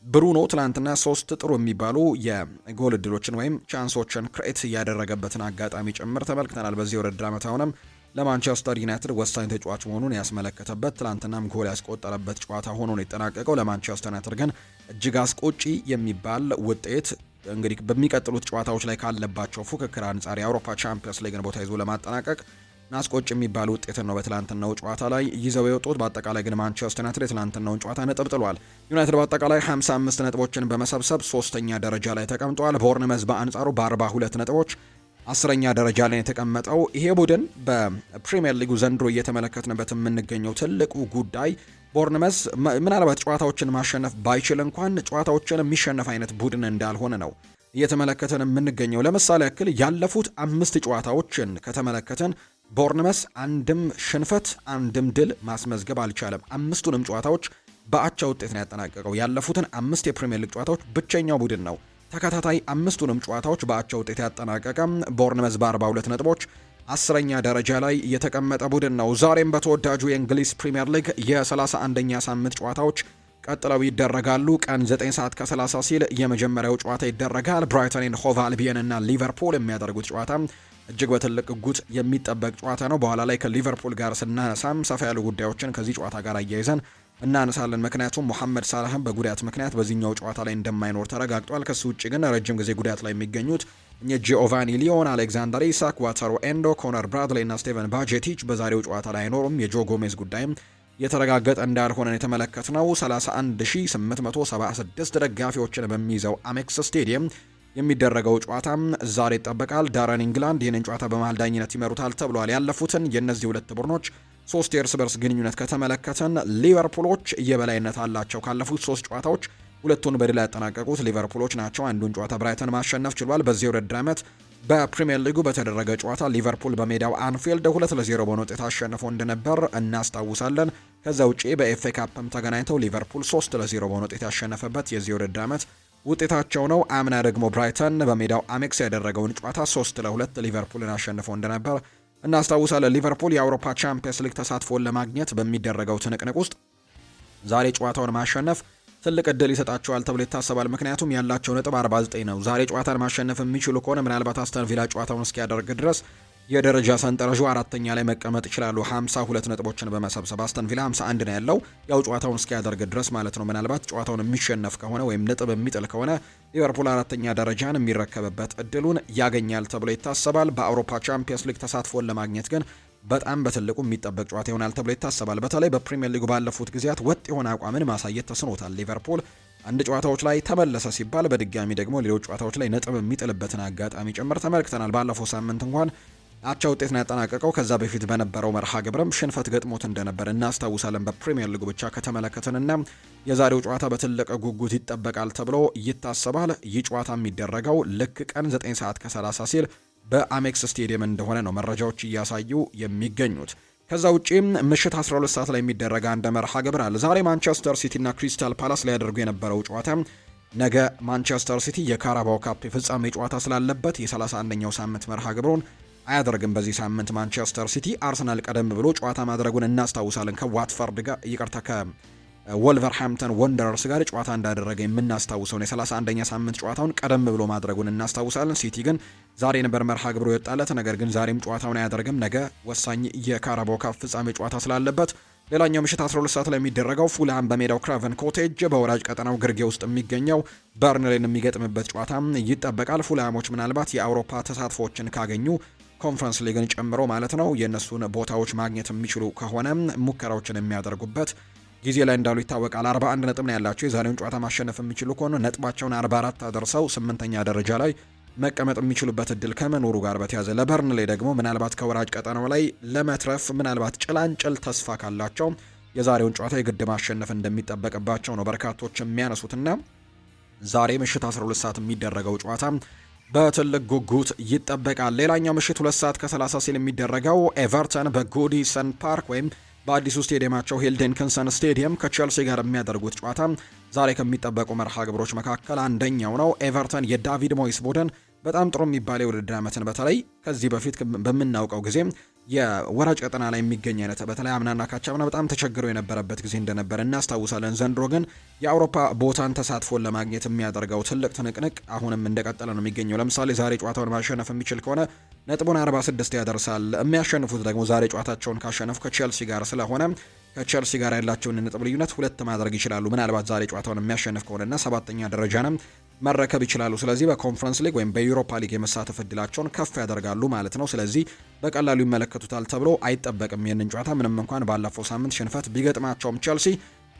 ብሩኖ ትላንትና 3 ጥሩ የሚባሉ የጎል እድሎችን ወይም ቻንሶችን ክሬት ያደረገበትን አጋጣሚ ጭምር ተመልክተናል። በዚህ ውድድር ዓመት አሁንም ለማንቸስተር ዩናይትድ ወሳኝ ተጫዋች መሆኑን ያስመለከተበት ትላንትናም ጎል ያስቆጠረበት ጨዋታ ሆኖ ነው የተጠናቀቀው። ለማንቸስተር ዩናይትድ ግን እጅግ አስቆጪ የሚባል ውጤት እንግዲህ በሚቀጥሉት ጨዋታዎች ላይ ካለባቸው ፉክክር አንጻር የአውሮፓ ቻምፒየንስ ሊግን ቦታ ይዞ ለማጠናቀቅ ናስቆጭ የሚባል ውጤትን ነው በትላንትናው ጨዋታ ላይ ይዘው የወጡት። በአጠቃላይ ግን ማንቸስተር ዩናይትድ የትላንትናውን ጨዋታ ነጥብ ጥሏል። ዩናይትድ በአጠቃላይ 55 ነጥቦችን በመሰብሰብ 3ኛ ደረጃ ላይ ተቀምጧል። ቦርንመዝ በአንጻሩ በ42 ነጥቦች 10ኛ ደረጃ ላይ የተቀመጠው። ይሄ ቡድን በፕሪሚየር ሊጉ ዘንድሮ እየተመለከትንበት የምንገኘው ትልቁ ጉዳይ ቦርንመዝ ምናልባት ጨዋታዎችን ማሸነፍ ባይችል እንኳን ጨዋታዎችን የሚሸነፍ አይነት ቡድን እንዳልሆነ ነው እየተመለከተን የምንገኘው። ለምሳሌ ያክል ያለፉት 5 ጨዋታዎችን ከተመለከተን ቦርንመስ አንድም ሽንፈት አንድም ድል ማስመዝገብ አልቻለም። 5ቱንም ጨዋታዎች በአቻ ውጤት ነው ያጠናቀቀው። ያለፉትን 5 የፕሪሚየር ሊግ ጨዋታዎች ብቸኛው ቡድን ነው ተከታታይ 5ቱንም ጨዋታዎች በአቻ ውጤት ያጠናቀቀ። ቦርንመዝ በ42 ነጥቦች 10ኛ ደረጃ ላይ የተቀመጠ ቡድን ነው። ዛሬም በተወዳጁ የእንግሊዝ ፕሪሚየር ሊግ የ31ኛ ሳምንት ጨዋታዎች ቀጥለው ይደረጋሉ። ቀን 9 ሰዓት ከ30 ሲል የመጀመሪያው ጨዋታ ይደረጋል። ብራይተን ኤንድ ሆቭ አልቢየን እና ሊቨርፑል የሚያደርጉት ጨዋታ እጅግ በትልቅ ጉጉት የሚጠበቅ ጨዋታ ነው። በኋላ ላይ ከሊቨርፑል ጋር ስናነሳም ሰፋ ያሉ ጉዳዮችን ከዚህ ጨዋታ ጋር አያይዘን እናነሳለን። ምክንያቱም ሙሐመድ ሳላህም በጉዳት ምክንያት በዚህኛው ጨዋታ ላይ እንደማይኖር ተረጋግጧል። ከሱ ውጭ ግን ረጅም ጊዜ ጉዳት ላይ የሚገኙት ጂኦቫኒ ሊዮን፣ አሌክዛንደር ኢሳክ፣ ዋተሮ ኤንዶ፣ ኮነር ብራድሌ እና ስቴቨን ባጄቲች በዛሬው ጨዋታ ላይ አይኖሩም። የጆ ጎሜዝ ጉዳይም የተረጋገጠ እንዳልሆነ የተመለከትነው 31876 ደጋፊዎችን በሚይዘው አሜክስ ስቴዲየም የሚደረገው ጨዋታ ዛሬ ይጠበቃል። ዳረን ኢንግላንድ ይህንን ጨዋታ በመሃል ዳኝነት ይመሩታል ተብሏል። ያለፉትን የእነዚህ ሁለት ቡድኖች 3 የእርስ በርስ ግንኙነት ከተመለከተን ሊቨርፑሎች የበላይነት አላቸው። ካለፉት 3 ጨዋታዎች ሁለቱን በድል ያጠናቀቁት ሊቨርፑሎች ናቸው። አንዱን ጨዋታ ብራይተን ማሸነፍ ችሏል። በዚህ ውድድር ዓመት በፕሪሚየር ሊጉ በተደረገ ጨዋታ ሊቨርፑል በሜዳው አንፊልድ 2-0 በሆነ ውጤት አሸንፎ እንደነበር እናስታውሳለን። ከዛ ውጪ በኤፍኤ ካፕም ተገናኝተው ሊቨርፑል 3-0 በሆነ ውጤት ያሸነፈበት የዚህ ውድድር ዓመት ውጤታቸው ነው። አምና ደግሞ ብራይተን በሜዳው አሜክስ ያደረገውን ጨዋታ 3-2 ሊቨርፑልን አሸንፎ እንደነበር እናስታውሳለን። ሊቨርፑል የአውሮፓ ቻምፒየንስ ሊግ ተሳትፎን ለማግኘት በሚደረገው ትንቅንቅ ውስጥ ዛሬ ጨዋታውን ማሸነፍ ትልቅ እድል ይሰጣቸዋል ተብሎ ይታሰባል። ምክንያቱም ያላቸው ነጥብ 49 ነው። ዛሬ ጨዋታን ማሸነፍ የሚችሉ ከሆነ ምናልባት አስተን ቪላ ጨዋታውን እስኪያደርግ ድረስ የደረጃ ሰንጠረዡ አራተኛ ላይ መቀመጥ ይችላሉ። 52 ነጥቦችን በመሰብሰብ አስተን ቪላ 51 ነው ያለው፣ ያው ጨዋታውን እስኪያደርግ ድረስ ማለት ነው። ምናልባት ጨዋታውን የሚሸነፍ ከሆነ ወይም ነጥብ የሚጥል ከሆነ ሊቨርፑል አራተኛ ደረጃን የሚረከብበት እድሉን ያገኛል ተብሎ ይታሰባል። በአውሮፓ ቻምፒየንስ ሊግ ተሳትፎን ለማግኘት ግን በጣም በትልቁ የሚጠበቅ ጨዋታ ይሆናል ተብሎ ይታሰባል። በተለይ በፕሪሚየር ሊጉ ባለፉት ጊዜያት ወጥ የሆነ አቋምን ማሳየት ተስኖታል። ሊቨርፑል አንድ ጨዋታዎች ላይ ተመለሰ ሲባል በድጋሚ ደግሞ ሌሎች ጨዋታዎች ላይ ነጥብ የሚጥልበትን አጋጣሚ ጭምር ተመልክተናል። ባለፈው ሳምንት እንኳን አቻ ውጤት ነው ያጠናቀቀው። ከዛ በፊት በነበረው መርሃ ግብርም ሽንፈት ገጥሞት እንደነበር እናስታውሳለን። በፕሪሚየር ሊጉ ብቻ ከተመለከትንና የዛሬው ጨዋታ በትልቅ ጉጉት ይጠበቃል ተብሎ ይታሰባል። ይህ ጨዋታ የሚደረገው ልክ ቀን 9 ሰዓት ከ30 ሲል በአሜክስ ስቴዲየም እንደሆነ ነው መረጃዎች እያሳዩ የሚገኙት። ከዛ ውጪም ምሽት 12 ሰዓት ላይ የሚደረግ አንድ መርሃ ግብር አለ። ዛሬ ማንቸስተር ሲቲ እና ክሪስታል ፓላስ ሊያደርጉ የነበረው ጨዋታ ነገ ማንቸስተር ሲቲ የካራባው ካፕ የፍጻሜ ጨዋታ ስላለበት የ31ኛው ሳምንት መርሃ ግብሩን አያደርግም። በዚህ ሳምንት ማንቸስተር ሲቲ አርሰናል ቀደም ብሎ ጨዋታ ማድረጉን እናስታውሳለን። ከዋትፈርድ ጋር ይቅርታ ወልቨርሃምፕተን ወንደረርስ ጋር ጨዋታ እንዳደረገ የምናስታውሰው ነው። የ31ኛ ሳምንት ጨዋታውን ቀደም ብሎ ማድረጉን እናስታውሳለን። ሲቲ ግን ዛሬ ነበር መርሃ ግብሩ የወጣለት፣ ነገር ግን ዛሬም ጨዋታውን አያደርግም። ነገ ወሳኝ የካራባው ካፕ ፍጻሜ ጨዋታ ስላለበት። ሌላኛው ምሽት 12 ሰዓት ላይ የሚደረገው ፉልሃም በሜዳው ክራቨን ኮቴጅ በወራጅ ቀጠናው ግርጌ ውስጥ የሚገኘው በርንሌን የሚገጥምበት ጨዋታ ይጠበቃል። ፉልሃሞች ምናልባት የአውሮፓ ተሳትፎችን ካገኙ ኮንፈረንስ ሊግን ጨምሮ ማለት ነው የእነሱን ቦታዎች ማግኘት የሚችሉ ከሆነ ሙከራዎችን የሚያደርጉበት ጊዜ ላይ እንዳሉ ይታወቃል። 41 ነጥብ ነው ያላቸው። የዛሬውን ጨዋታ ማሸነፍ የሚችሉ ከሆነ ነጥባቸውን 44 አደርሰው 8ኛ ደረጃ ላይ መቀመጥ የሚችሉበት እድል ከመኖሩ ጋር በተያዘ ለበርንሌ ደግሞ ምናልባት ከወራጅ ቀጠናው ላይ ለመትረፍ ምናልባት ጭላንጭል ተስፋ ካላቸው የዛሬውን ጨዋታ የግድ ማሸነፍ እንደሚጠበቅባቸው ነው በርካቶች የሚያነሱትና ዛሬ ምሽት 12 ሰዓት የሚደረገው ጨዋታ በትልቅ ጉጉት ይጠበቃል። ሌላኛው ምሽት 2 ሰዓት ከ30 ሲል የሚደረገው ኤቨርተን በጎዲሰን ፓርክ ወይም በአዲሱ ስቴዲየማቸው ሂልዴንኪንሰን ስቴዲየም ከቼልሲ ጋር የሚያደርጉት ጨዋታ ዛሬ ከሚጠበቁ መርሃ ግብሮች መካከል አንደኛው ነው። ኤቨርተን የዳቪድ ሞይስ ቡድን በጣም ጥሩ የሚባል የውድድር ዓመትን በተለይ ከዚህ በፊት በምናውቀው ጊዜ የወራጅ ቀጠና ላይ የሚገኝ አይነት በተለይ አምናና ካቻምና በጣም ተቸግሮ የነበረበት ጊዜ እንደነበር እናስታውሳለን። ዘንድሮ ግን የአውሮፓ ቦታን ተሳትፎን ለማግኘት የሚያደርገው ትልቅ ትንቅንቅ አሁንም እንደቀጠለ ነው የሚገኘው። ለምሳሌ ዛሬ ጨዋታውን ማሸነፍ የሚችል ከሆነ ነጥቡን 46 ያደርሳል። የሚያሸንፉት ደግሞ ዛሬ ጨዋታቸውን ካሸነፉ ከቼልሲ ጋር ስለሆነ ከቼልሲ ጋር ያላቸውን ነጥብ ልዩነት 2 ማድረግ ይችላሉ። ምናልባት ዛሬ ጨዋታውን የሚያሸንፍ ከሆነና 7ኛ ደረጃንም መረከብ ይችላሉ። ስለዚህ በኮንፈረንስ ሊግ ወይም በዩሮፓ ሊግ የመሳተፍ እድላቸውን ከፍ ያደርጋሉ ማለት ነው። ስለዚህ በቀላሉ ይመለከቱታል ተብሎ አይጠበቅም ይህንን ጨዋታ ምንም እንኳን ባለፈው ሳምንት ሽንፈት ቢገጥማቸውም ቼልሲ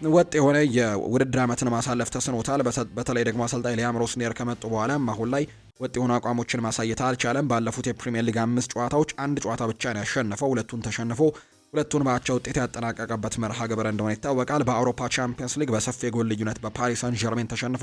ወጥ የሆነ የውድድር ዓመትን ማሳለፍ ተስኖታል። በተለይ ደግሞ አሰልጣኝ ሊያም ሮስኔር ከመጡ በኋላ አሁን ላይ ወጥ የሆኑ አቋሞችን ማሳየት አልቻለም። ባለፉት የፕሪሚየር ሊግ 5 ጨዋታዎች አንድ ጨዋታ ብቻ ነው ያሸነፈው። ሁለቱን ተሸንፎ ሁለቱን በአቻ ውጤት ያጠናቀቀበት መርሃ ግብር እንደሆነ ይታወቃል። በአውሮፓ ቻምፒየንስ ሊግ በሰፊ የጎል ልዩነት በፓሪስ ሳን ዠርሜን ተሸንፎ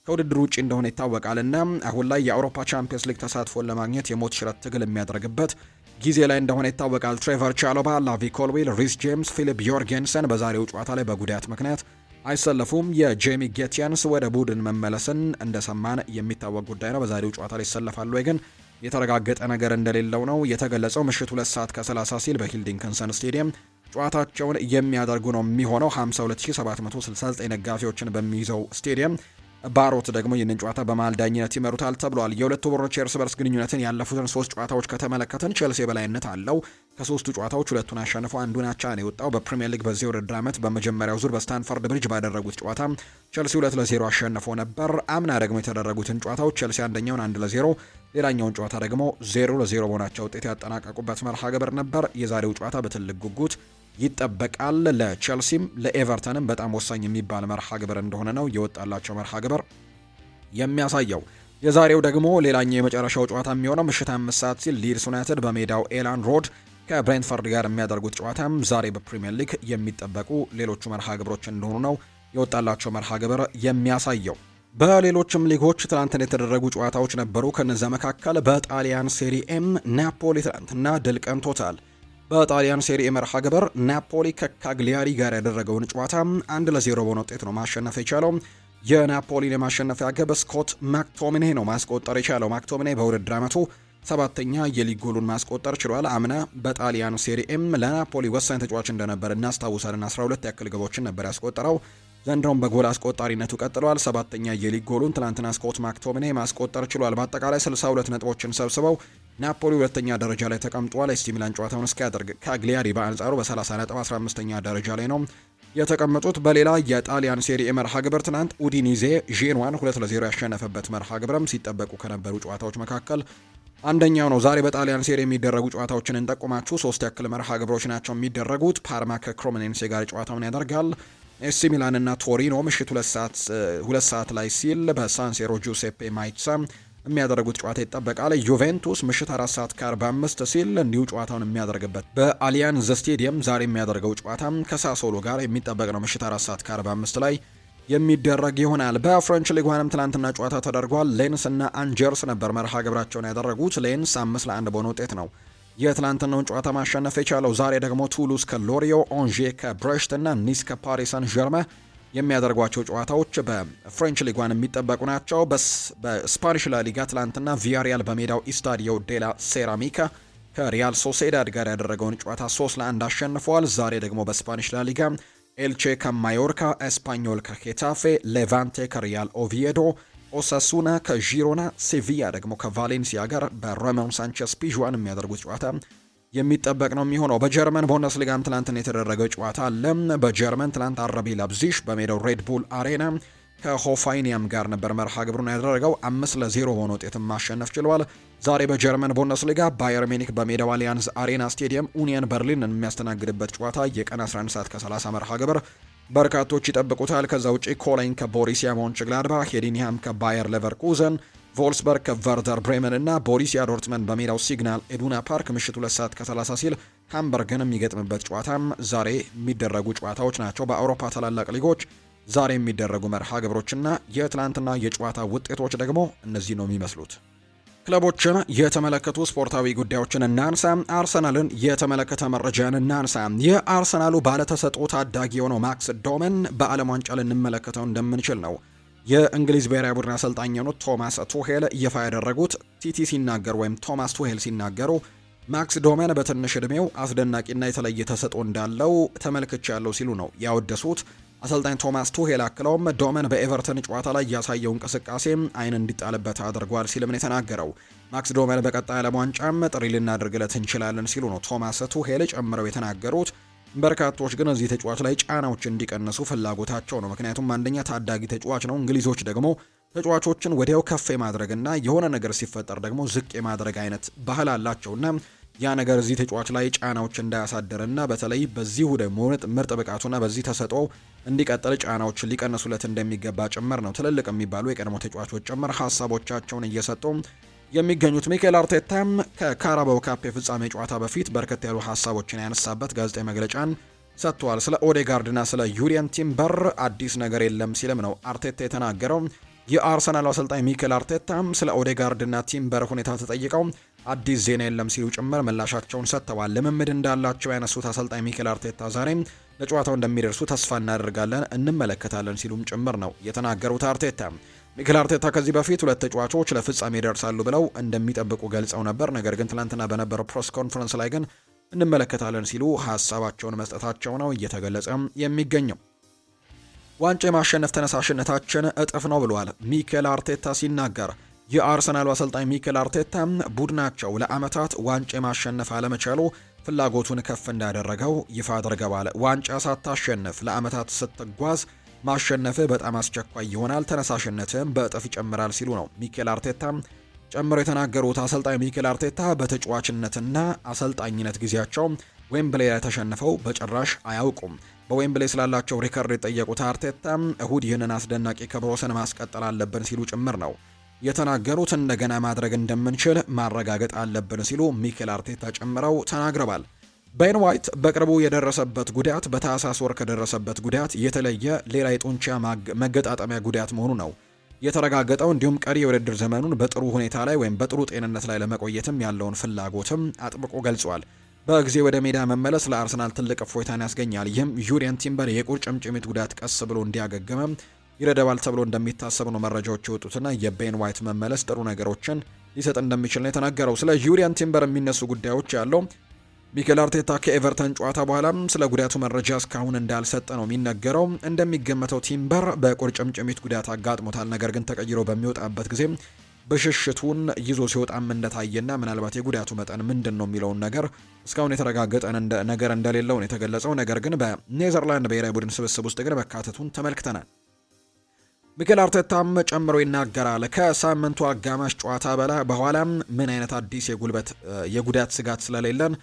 ከውድድር ውጪ እንደሆነ ይታወቃል እና አሁን ላይ የአውሮፓ ቻምፒየንስ ሊግ ተሳትፎን ለማግኘት የሞት ሽረት ትግል የሚያደርግበት ጊዜ ላይ እንደሆነ ይታወቃል። ትሬቨር ቻሎባ፣ ላቪ ኮልዊል፣ ሪስ ጄምስ፣ ፊሊፕ ዮርጌንሰን በዛሬው ጨዋታ ላይ በጉዳት ምክንያት አይሰለፉም። የጄሚ ጌቲያንስ ወደ ቡድን መመለስን እንደሰማን የሚታወቅ ጉዳይ ነው። በዛሬው ጨዋታ ላይ ይሰለፋሉ ወይ ግን የተረጋገጠ ነገር እንደሌለው ነው የተገለጸው። ምሽት 2 ሰዓት ከ30 ሲል በሂልዲንከንሰን ስቴዲየም ጨዋታቸውን የሚያደርጉ ነው የሚሆነው 52769 ደጋፊዎችን በሚይዘው ስቴዲየም። ባሮት ደግሞ ይህንን ጨዋታ በመሃል ዳኝነት ይመሩታል ተብሏል። የሁለቱ ቡድኖች የእርስ በርስ ግንኙነትን ያለፉትን 3 ጨዋታዎች ከተመለከትን ቼልሲ የበላይነት አለው። ከ3ቱ ጨዋታዎች 2ቱን አሸንፎ አንዱን አቻ ነው የወጣው። በፕሪሚየር ሊግ በዚህ ውድድር ዓመት በመጀመሪያው ዙር በስታንፈርድ ብሪጅ ባደረጉት ጨዋታ ቼልሲ 2-0 አሸንፎ ነበር። አምና ደግሞ የተደረጉትን ጨዋታዎች ቼልሲ አንደኛውን 1-0 ሌላኛውን ጨዋታ ደግሞ 0-0 በሆናቸው ውጤት ያጠናቀቁበት መርሃ ግብር ነበር። የዛሬው ጨዋታ በትልቅ ጉጉት ይጠበቃል። ለቼልሲም ለኤቨርተንም በጣም ወሳኝ የሚባል መርሃ ግብር እንደሆነ ነው የወጣላቸው መርሃ ግብር የሚያሳየው። የዛሬው ደግሞ ሌላኛው የመጨረሻው ጨዋታ የሚሆነው ምሽት 5 ሰዓት ሲል ሊድስ ዩናይትድ በሜዳው ኤላንድ ሮድ ከብሬንትፈርድ ጋር የሚያደርጉት ጨዋታም ዛሬ በፕሪሚየር ሊግ የሚጠበቁ ሌሎቹ መርሃ ግብሮች እንደሆኑ ነው የወጣላቸው መርሃ ግብር የሚያሳየው። በሌሎችም ሊጎች ትናንትና የተደረጉ ጨዋታዎች ነበሩ። ከነዚያ መካከል በጣሊያን ሴሪኤም ናፖሊ ትናንትና ድል ቀንቶታል። በጣሊያን ሴሪኤ መርሃ ግብር ናፖሊ ከካግሊያሪ ጋር ያደረገውን ጨዋታ 1-0 በሆነ ውጤት ነው ማሸነፍ የቻለው። የናፖሊን የማሸነፊያ ግብ ስኮት ማክቶሚኔ ነው ማስቆጠር የቻለው። ማክቶሚኔ በውድድር ዓመቱ 7ኛ የሊግ ጎሉን ማስቆጠር ችሏል። አምና በጣሊያን ሴሪኤም ለናፖሊ ወሳኝ ተጫዋች እንደነበር እናስታውሳለን። 12 ያክል ግቦችን ነበር ያስቆጠረው። ዘንድሮም በጎል አስቆጣሪነቱ ቀጥሏል። 7ኛ የሊግ ጎሉን ትናንትና ስኮት ማክቶሚኔ ማስቆጠር ችሏል። በአጠቃላይ 62 ነጥቦችን ሰብስበው ናፖሊ ሁለተኛ ደረጃ ላይ ተቀምጧል። ኤሲ ሚላን ጨዋታውን እስኪያደርግ ካግሊያሪ በአንጻሩ በ30 ነጥብ 15ኛ ደረጃ ላይ ነው የተቀመጡት። በሌላ የጣሊያን ሴሪኤ መርሃ ግብር ትናንት ኡዲኒዜ ዤንዋን 2-0 ያሸነፈበት መርሃ ግብርም ሲጠበቁ ከነበሩ ጨዋታዎች መካከል አንደኛው ነው። ዛሬ በጣሊያን ሴሪኤ የሚደረጉ ጨዋታዎችን እንጠቁማችሁ። 3 ያክል መርሃ ግብሮች ናቸው የሚደረጉት። ፓርማ ከክሮሞኔንሴ ጋር ጨዋታውን ያደርጋል። ኤሲ ሚላን እና ቶሪኖ ምሽት 2 ሰዓት ላይ ሲል በሳንሴሮ ጁሴፔ ማይትሳ የሚያደርጉት ጨዋታ ይጠበቃል። ዩቬንቱስ ምሽት 4 ሰዓት ከ45 ሲል እንዲሁ ጨዋታውን የሚያደርግበት በአሊያንዝ ስቴዲየም ዛሬ የሚያደርገው ጨዋታ ከሳሶሎ ጋር የሚጠበቅ ነው። ምሽት 4 ሰዓት ከ45 ላይ የሚደረግ ይሆናል። በፍሬንች ሊግ ዋንም ትላንትና ጨዋታ ተደርጓል። ሌንስ እና አንጀርስ ነበር መርሃ ግብራቸውን ያደረጉት። ሌንስ 5-1 በሆነ ውጤት ነው የትላንትናውን ጨዋታ ማሸነፍ የቻለው። ዛሬ ደግሞ ቱሉስ ከሎሪዮ፣ ኦንዤ ከብሬሽት እና ኒስ ከፓሪስ ሰን ዠርመን የሚያደርጓቸው ጨዋታዎች በፍሬንች ሊግ ዋን የሚጠበቁ ናቸው። በስፓኒሽ ላሊጋ ትላንትና ቪያሪያል በሜዳው ኢስታዲዮ ዴላ ሴራሚካ ከሪያል ሶሴዳድ ጋር ያደረገውን ጨዋታ 3-1 አሸንፈዋል። ዛሬ ደግሞ በስፓኒሽ ላሊጋ ኤልቼ ከማዮርካ፣ ኤስፓኞል ከሄታፌ፣ ሌቫንቴ ከሪያል ኦቪዬዶ፣ ኦሳሱና ከዢሮና፣ ሴቪያ ደግሞ ከቫሌንሲያ ጋር በሮማን ሳንቼስ ፒዥዋን የሚያደርጉት ጨዋታ የሚጠበቅ ነው የሚሆነው። በጀርመን ቡንደስሊጋም ትላንትና የተደረገው ጨዋታ አለ። በጀርመን ትላንት አረቢ ላይፕዚግ በሜዳው ሬድ ቡል አሬና ከሆፋይኒያም ጋር ነበር መርሃ ግብሩን ያደረገው። 5-0 በሆነ ውጤትም ማሸነፍ ችሏል። ዛሬ በጀርመን ቡንደስሊጋ ባየር ሚኒክ በሜዳው አሊያንዝ አሬና ስቴዲየም ኡኒየን በርሊንን የሚያስተናግድበት ጨዋታ የቀን 11 ሰዓት ከ30 መርሃ ግብር በርካቶች ይጠብቁታል። ከዛ ውጪ ኮሎኝ ከቦሪሲያ ሞንችግላድባህ፣ ሄዲንሃም ከባየር ሌቨርኩዘን፣ ቮልስበርግ ከቨርደር ብሬመን እና ቦሪሲያ ዶርትመንድ በሜዳው ሲግናል ኢዱና ፓርክ ምሽት 2 ሰዓት ከ30 ሲል ሃምበርግን የሚገጥምበት ጨዋታም ዛሬ የሚደረጉ ጨዋታዎች ናቸው። በአውሮፓ ታላላቅ ሊጎች ዛሬ የሚደረጉ መርሃ ግብሮችና የትላንትና የጨዋታ ውጤቶች ደግሞ እነዚህ ነው የሚመስሉት። ክለቦችን የተመለከቱ ስፖርታዊ ጉዳዮችን እናንሳ። አርሰናልን የተመለከተ መረጃን እናንሳ። የአርሰናሉ ባለተሰጥኦ ታዳጊ የሆነው ማክስ ዶመን በዓለም ዋንጫ ልንመለከተው እንደምንችል ነው የእንግሊዝ ብሔራዊ ቡድን አሰልጣኝ የሆኑት ቶማስ ቱሄል ይፋ ያደረጉት። ቲቲ ሲናገሩ ወይም ቶማስ ቱሄል ሲናገሩ ማክስ ዶመን በትንሽ ዕድሜው አስደናቂና የተለየ ተሰጥኦ እንዳለው ተመልክቻለሁ ሲሉ ነው ያወደሱት። አሰልጣኝ ቶማስ ቱሄል አክለውም ዶመን በኤቨርተን ጨዋታ ላይ ያሳየው እንቅስቃሴ አይን እንዲጣልበት አድርጓል ሲልም ነው የተናገረው። ማክስ ዶመን በቀጣይ ዓለም ዋንጫም ጥሪ ልናደርግለት እንችላለን ሲሉ ነው ቶማስ ቱሄል ጨምረው የተናገሩት። በርካቶች ግን እዚህ ተጫዋች ላይ ጫናዎች እንዲቀንሱ ፍላጎታቸው ነው። ምክንያቱም አንደኛ ታዳጊ ተጫዋች ነው። እንግሊዞች ደግሞ ተጫዋቾችን ወዲያው ከፍ የማድረግና የሆነ ነገር ሲፈጠር ደግሞ ዝቅ የማድረግ አይነት ባህል አላቸውና ያ ነገር እዚህ ተጫዋች ላይ ጫናዎች እንዳያሳድርና በተለይ በዚሁ ደግሞ ምርጥ ብቃቱና በዚህ ተሰጥኦ እንዲቀጥል ጫናዎች ሊቀንሱለት እንደሚገባ ጭምር ነው ትልልቅ የሚባሉ የቀድሞ ተጫዋቾች ጭምር ሀሳቦቻቸውን እየሰጡ የሚገኙት። ሚኬል አርቴታም ከካራባው ካፕ የፍጻሜ ጨዋታ በፊት በርከት ያሉ ሀሳቦችን ያነሳበት ጋዜጣዊ መግለጫን ሰጥቷል። ስለ ኦዴጋርድና ስለ ዩሪየን ቲምበር አዲስ ነገር የለም ሲልም ነው አርቴታ የተናገረው። የአርሰናል አሰልጣኝ ሚኬል አርቴታም ስለ ኦዴጋርድና ቲምበር ሁኔታ ተጠይቀው አዲስ ዜና የለም ሲሉ ጭምር ምላሻቸውን ሰጥተዋል። ልምምድ እንዳላቸው ያነሱት አሰልጣኝ ሚኬል አርቴታ ዛሬም ለጨዋታው እንደሚደርሱ ተስፋ እናደርጋለን፣ እንመለከታለን ሲሉም ጭምር ነው የተናገሩት። አርቴታ ሚኬል አርቴታ ከዚህ በፊት ሁለት ተጫዋቾች ለፍጻሜ ይደርሳሉ ብለው እንደሚጠብቁ ገልጸው ነበር። ነገር ግን ትናንትና በነበረው ፕሬስ ኮንፈረንስ ላይ ግን እንመለከታለን ሲሉ ሀሳባቸውን መስጠታቸው ነው እየተገለጸ የሚገኘው። ዋንጫ የማሸነፍ ተነሳሽነታችን እጥፍ ነው ብሏል ሚኬል አርቴታ ሲናገር። የአርሰናሉ አሰልጣኝ ሚኬል አርቴታ ቡድናቸው ለዓመታት ዋንጫ የማሸነፍ አለመቻሉ ፍላጎቱን ከፍ እንዳደረገው ይፋ አድርገዋል። ዋንጫ ሳታሸንፍ ለዓመታት ስትጓዝ ማሸነፍ በጣም አስቸኳይ ይሆናል፣ ተነሳሽነትም በእጥፍ ይጨምራል ሲሉ ነው ሚኬል አርቴታ ጨምሮ የተናገሩት። አሰልጣኝ ሚኬል አርቴታ በተጫዋችነትና አሰልጣኝነት ጊዜያቸው ዌምብሌ ላይ ተሸንፈው በጭራሽ አያውቁም። በዌምብሌ ስላላቸው ሪከርድ የጠየቁት አርቴታ እሁድ ይህንን አስደናቂ ክብረ ወሰን ማስቀጠል አለብን ሲሉ ጭምር ነው የተናገሩት። እንደገና ማድረግ እንደምንችል ማረጋገጥ አለብን ሲሉ ሚኬል አርቴታ ጨምረው ተናግረዋል። ቤን ዋይት በቅርቡ የደረሰበት ጉዳት በታህሳስ ወር ከደረሰበት ጉዳት የተለየ ሌላ የጡንቻ መገጣጠሚያ ጉዳት መሆኑ ነው የተረጋገጠው። እንዲሁም ቀሪ የውድድር ዘመኑን በጥሩ ሁኔታ ላይ ወይም በጥሩ ጤንነት ላይ ለመቆየትም ያለውን ፍላጎትም አጥብቆ ገልጿል። በጊዜ ወደ ሜዳ መመለስ ለአርሰናል ትልቅ እፎይታን ያስገኛል። ይህም ዩሪየን ቲምበር የቁርጭምጭሚት ጉዳት ቀስ ብሎ እንዲያገግም ይረዳዋል ተብሎ እንደሚታሰብ ነው መረጃዎች የወጡትና የቤን ዋይት መመለስ ጥሩ ነገሮችን ሊሰጥ እንደሚችል ነው የተናገረው። ስለ ዩሪየን ቲምበር የሚነሱ ጉዳዮች ያለው ሚኬል አርቴታ ከኤቨርተን ጨዋታ በኋላም ስለ ጉዳቱ መረጃ እስካሁን እንዳልሰጠ ነው የሚነገረው። እንደሚገመተው ቲምበር በቁርጭምጭሚት ጉዳት አጋጥሞታል። ነገር ግን ተቀይሮ በሚወጣበት ጊዜ ብሽሽቱን ይዞ ሲወጣም እንደታየና ምናልባት የጉዳቱ መጠን ምንድን ነው የሚለውን ነገር እስካሁን የተረጋገጠ ነገር እንደሌለው ነው የተገለጸው። ነገር ግን በኔዘርላንድ ብሔራዊ ቡድን ስብስብ ውስጥ ግን መካተቱን ተመልክተናል። ሚኬል አርቴታም ጨምሮ ይናገራል። ከሳምንቱ አጋማሽ ጨዋታ በኋላም ምን አይነት አዲስ የጉዳት ስጋት ስለሌለን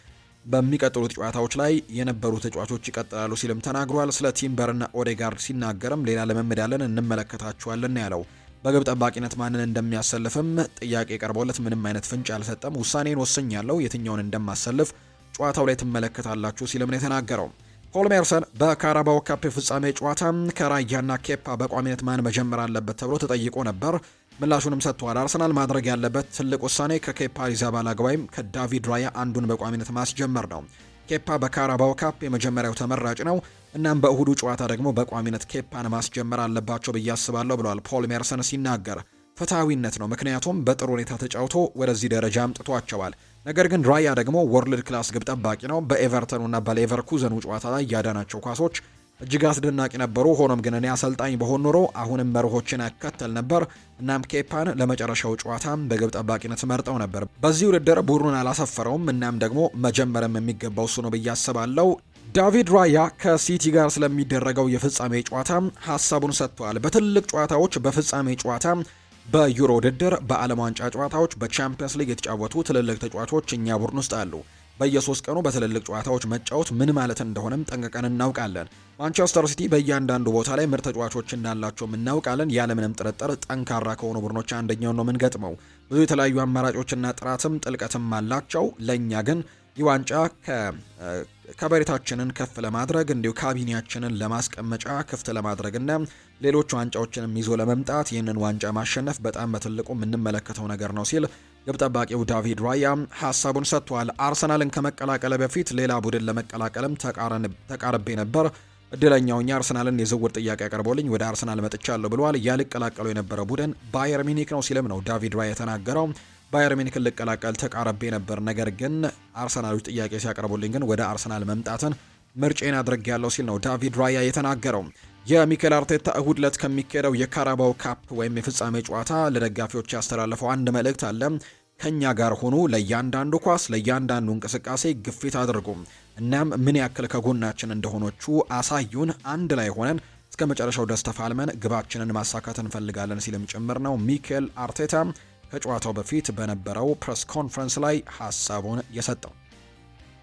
በሚቀጥሉት ጨዋታዎች ላይ የነበሩ ተጫዋቾች ይቀጥላሉ ሲልም ተናግሯል። ስለ ቲምበርና ኦዴጋርድ ሲናገርም ሌላ ልምምድ ያለን እንመለከታቸዋለን ያለው። በግብ ጠባቂነት ማንን እንደሚያሰልፍም ጥያቄ ቀርቦለት ምንም አይነት ፍንጭ አልሰጠም። ውሳኔን ወስኛለሁ፣ የትኛውን እንደማሰልፍ ጨዋታው ላይ ትመለከታላችሁ ሲልም ነው የተናገረው። ፖል ሜርሰን በካራባኦ ካፕ የፍጻሜ ጨዋታ ከራያና ኬፓ በቋሚነት ማን መጀመር አለበት ተብሎ ተጠይቆ ነበር። ምላሹንም ሰጥቷል። አርሰናል ማድረግ ያለበት ትልቅ ውሳኔ ከኬፓ አሪዛባላጋ ወይም ከዳቪድ ራያ አንዱን በቋሚነት ማስጀመር ነው። ኬፓ በካራባኦ ካፕ የመጀመሪያው ተመራጭ ነው። እናም በእሁዱ ጨዋታ ደግሞ በቋሚነት ኬፓን ማስጀመር አለባቸው ብዬ አስባለሁ ብለዋል ፖል ሜርሰን ሲናገር። ፍትሐዊነት ነው፣ ምክንያቱም በጥሩ ሁኔታ ተጫውቶ ወደዚህ ደረጃ አምጥቷቸዋል። ነገር ግን ራያ ደግሞ ወርልድ ክላስ ግብ ጠባቂ ነው። በኤቨርተኑና በሌቨርኩዘኑ ጨዋታ ላይ ያዳናቸው ኳሶች እጅግ አስደናቂ ነበሩ። ሆኖም ግን እኔ አሰልጣኝ በሆን ኖሮ አሁንም መርሆችን ያከተል ነበር። እናም ኬፓን ለመጨረሻው ጨዋታ በግብ ጠባቂነት መርጠው ነበር። በዚህ ውድድር ቡድኑን አላሰፈረውም። እናም ደግሞ መጀመርም የሚገባው እሱ ነው ብዬ አስባለሁ። ዳቪድ ራያ ከሲቲ ጋር ስለሚደረገው የፍጻሜ ጨዋታ ሀሳቡን ሰጥቷል። በትልቅ ጨዋታዎች፣ በፍጻሜ ጨዋታ፣ በዩሮ ውድድር፣ በዓለም ዋንጫ ጨዋታዎች፣ በቻምፒየንስ ሊግ የተጫወቱ ትልልቅ ተጫዋቾች እኛ ቡድን ውስጥ አሉ። በየሶስት ቀኑ በትልልቅ ጨዋታዎች መጫወት ምን ማለት እንደሆነም ጠንቅቀን እናውቃለን። ማንቸስተር ሲቲ በእያንዳንዱ ቦታ ላይ ምርጥ ተጫዋቾች እንዳላቸው እናውቃለን። ያለምንም ጥርጥር ጠንካራ ከሆኑ ቡድኖች አንደኛው ነው የምንገጥመው። ብዙ የተለያዩ አማራጮችና ጥራትም ጥልቀትም አላቸው። ለእኛ ግን ይህ ዋንጫ ከበሬታችንን ከፍ ለማድረግ እንዲሁ ካቢኔያችንን ለማስቀመጫ ክፍት ለማድረግና ሌሎች ዋንጫዎችንም ይዞ ለመምጣት ይህንን ዋንጫ ማሸነፍ በጣም በትልቁ የምንመለከተው ነገር ነው ሲል ግብ ጠባቂው ዳቪድ ራያ ሀሳቡን ሰጥቷል። አርሰናልን ከመቀላቀለ በፊት ሌላ ቡድን ለመቀላቀልም ተቃርቤ ነበር። እድለኛውኛ አርሰናልን የዝውውር ጥያቄ አቅርቦልኝ ወደ አርሰናል መጥቻለሁ ብለዋል። ያልቀላቀለው የነበረ ቡድን ባየር ሚኒክ ነው ሲልም ነው ዳቪድ ራያ የተናገረው። ባየር ሚኒክን ልቀላቀል ተቃርቤ ነበር፣ ነገር ግን አርሰናሎች ጥያቄ ሲያቀርቡልኝ ግን ወደ አርሰናል መምጣትን ምርጬን አድርጌያለሁ ሲል ነው ዳቪድ ራያ የተናገረው። የሚኬል አርቴታ እሁድ ዕለት ከሚካሄደው የካራባኦ ካፕ ወይም የፍጻሜ ጨዋታ ለደጋፊዎች ያስተላለፈው አንድ መልእክት አለ። ከኛ ጋር ሆኑ፣ ለእያንዳንዱ ኳስ፣ ለእያንዳንዱ እንቅስቃሴ ግፊት አድርጉ፣ እናም ምን ያክል ከጎናችን እንደሆኖቹ አሳዩን። አንድ ላይ ሆነን እስከ መጨረሻው ደስ ተፋልመን ግባችንን ማሳካት እንፈልጋለን ሲልም ጭምር ነው ሚኬል አርቴታ ከጨዋታው በፊት በነበረው ፕሬስ ኮንፈረንስ ላይ ሀሳቡን የሰጠው።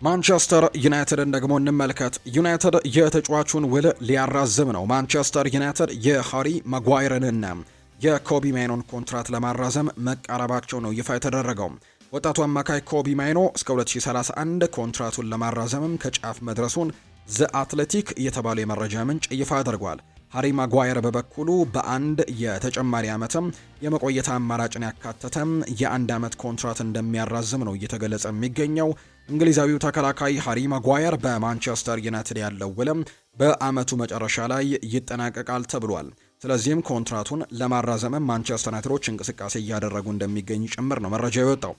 ማንቸስተር ዩናይትድን ደግሞ እንመልከት። ዩናይትድ የተጫዋቹን ውል ሊያራዝም ነው። ማንቸስተር ዩናይትድ የሃሪ ማጓየርንና የኮቢ ማይኖን ኮንትራት ለማራዘም መቃረባቸው ነው ይፋ የተደረገው። ወጣቱ አማካይ ኮቢ ማይኖ እስከ 2031 ኮንትራቱን ለማራዘምም ከጫፍ መድረሱን ዘ አትሌቲክ የተባለው የመረጃ ምንጭ ይፋ አድርጓል። ሃሪ ማጓየር በበኩሉ በአንድ የተጨማሪ ዓመትም የመቆየት አማራጭን ያካተተም የአንድ ዓመት ኮንትራት እንደሚያራዝም ነው እየተገለጸ የሚገኘው። እንግሊዛዊው ተከላካይ ሃሪ ማጓየር በማንቸስተር ዩናይትድ ያለው ውልም በአመቱ መጨረሻ ላይ ይጠናቀቃል ተብሏል። ስለዚህም ኮንትራቱን ለማራዘም ማንቸስተር ዩናይትዶች እንቅስቃሴ እያደረጉ እንደሚገኝ ጭምር ነው መረጃ የወጣው።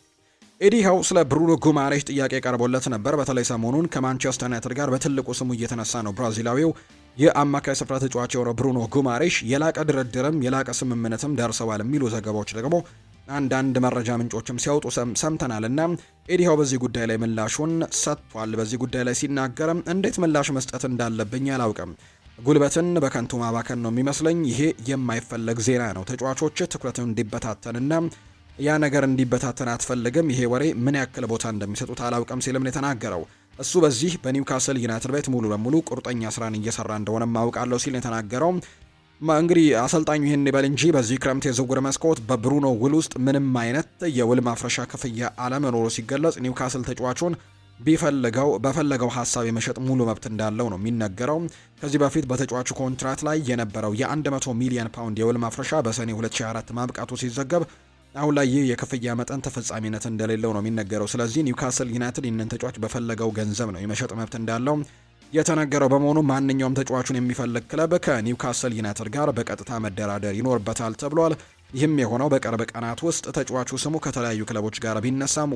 ኤዲ ሃው ስለ ብሩኖ ጉማሬሽ ጥያቄ ቀርቦለት ነበር። በተለይ ሰሞኑን ከማንቸስተር ዩናይትድ ጋር በትልቁ ስሙ እየተነሳ ነው። ብራዚላዊው የአማካይ ስፍራ ተጫዋች የሆነው ብሩኖ ጉማሬሽ የላቀ ድርድርም የላቀ ስምምነትም ደርሰዋል የሚሉ ዘገባዎች ደግሞ አንዳንድ መረጃ ምንጮችም ሲያወጡ ሰምተናል እና ኤዲ ሃው በዚህ ጉዳይ ላይ ምላሹን ሰጥቷል። በዚህ ጉዳይ ላይ ሲናገርም እንዴት ምላሽ መስጠት እንዳለብኝ አላውቅም። ጉልበትን በከንቱ ማባከን ነው የሚመስለኝ። ይሄ የማይፈለግ ዜና ነው። ተጫዋቾች ትኩረትን እንዲበታተንና ያ ነገር እንዲበታተን አትፈልግም። ይሄ ወሬ ምን ያክል ቦታ እንደሚሰጡት አላውቅም ሲልም ነው የተናገረው። እሱ በዚህ በኒውካስል ዩናይትድ ቤት ሙሉ ለሙሉ ቁርጠኛ ስራን እየሰራ እንደሆነ ማውቃለሁ ሲል የተናገረው። እንግዲህ አሰልጣኙ ይህን ይበል እንጂ በዚህ ክረምት የዝውውር መስኮት በብሩኖ ውል ውስጥ ምንም አይነት የውል ማፍረሻ ክፍያ አለመኖሩ ሲገለጽ፣ ኒውካስል ተጫዋቹን በፈለገው ሀሳብ የመሸጥ ሙሉ መብት እንዳለው ነው የሚነገረው። ከዚህ በፊት በተጫዋቹ ኮንትራት ላይ የነበረው የ100 ሚሊዮን ፓውንድ የውል ማፍረሻ በሰኔ 2024 ማብቃቱ ሲዘገብ አሁን ላይ ይህ የክፍያ መጠን ተፈጻሚነት እንደሌለው ነው የሚነገረው። ስለዚህ ኒውካስል ዩናይትድ ይህንን ተጫዋች በፈለገው ገንዘብ ነው የመሸጥ መብት እንዳለው የተነገረው በመሆኑ ማንኛውም ተጫዋቹን የሚፈልግ ክለብ ከኒውካስል ዩናይትድ ጋር በቀጥታ መደራደር ይኖርበታል ተብሏል። ይህም የሆነው በቅርብ ቀናት ውስጥ ተጫዋቹ ስሙ ከተለያዩ ክለቦች ጋር ቢነሳም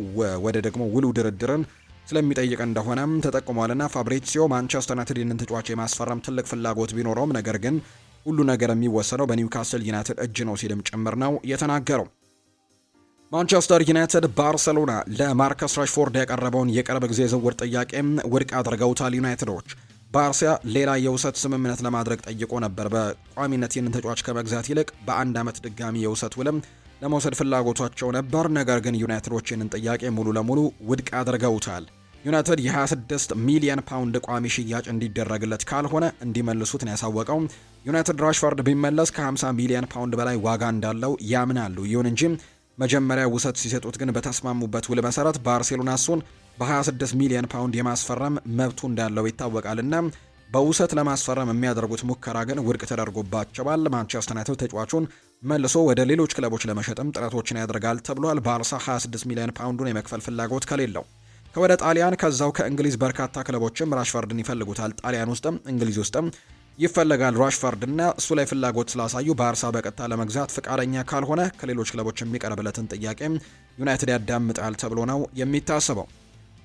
ወደ ደግሞ ውሉ ድርድርን ስለሚጠይቅ እንደሆነም ተጠቁሟልና ፋብሪሲዮ ማንቸስተር ዩናይትድ ይህንን ተጫዋች የማስፈረም ትልቅ ፍላጎት ቢኖረውም ነገር ግን ሁሉ ነገር የሚወሰነው በኒውካስል ዩናይትድ እጅ ነው ሲልም ጭምር ነው የተናገረው። ማንቸስተር ዩናይትድ ባርሴሎና ለማርከስ ራሽፎርድ ያቀረበውን የቅርብ ጊዜ ዝውውር ጥያቄም ውድቅ አድርገውታል። ዩናይትዶች ባርሳ ሌላ የውሰት ስምምነት ለማድረግ ጠይቆ ነበር። በቋሚነት ይህንን ተጫዋች ከመግዛት ይልቅ በአንድ ዓመት ድጋሚ የውሰት ውልም ለመውሰድ ፍላጎታቸው ነበር። ነገር ግን ዩናይትዶች ይህንን ጥያቄ ሙሉ ለሙሉ ውድቅ አድርገውታል። ዩናይትድ የ26 ሚሊዮን ፓውንድ ቋሚ ሽያጭ እንዲደረግለት ካልሆነ እንዲመልሱት ነው ያሳወቀው። ዩናይትድ ራሽፎርድ ቢመለስ ከ50 ሚሊዮን ፓውንድ በላይ ዋጋ እንዳለው ያምናሉ። ይሁን እንጂ መጀመሪያ ውሰት ሲሰጡት ግን በተስማሙበት ውል መሰረት ባርሴሎና እሱን በ26 ሚሊዮን ፓውንድ የማስፈረም መብቱ እንዳለው ይታወቃልና በውሰት ለማስፈረም የሚያደርጉት ሙከራ ግን ውድቅ ተደርጎባቸዋል። ማንቸስተር ዩናይትድ ተጫዋቹን መልሶ ወደ ሌሎች ክለቦች ለመሸጥም ጥረቶችን ያደርጋል ተብሏል። ባርሳ 26 ሚሊዮን ፓውንዱን የመክፈል ፍላጎት ከሌለው ከወደ ጣሊያን ከዛው ከእንግሊዝ በርካታ ክለቦችም ራሽፈርድን ይፈልጉታል። ጣሊያን ውስጥም እንግሊዝ ውስጥም ይፈልጋል ራሽፈርድና እሱ ላይ ፍላጎት ስላሳዩ ባርሳ በቀጥታ ለመግዛት ፍቃደኛ ካልሆነ ከሌሎች ክለቦች የሚቀርብለትን ጥያቄ ዩናይትድ ያዳምጣል ተብሎ ነው የሚታሰበው።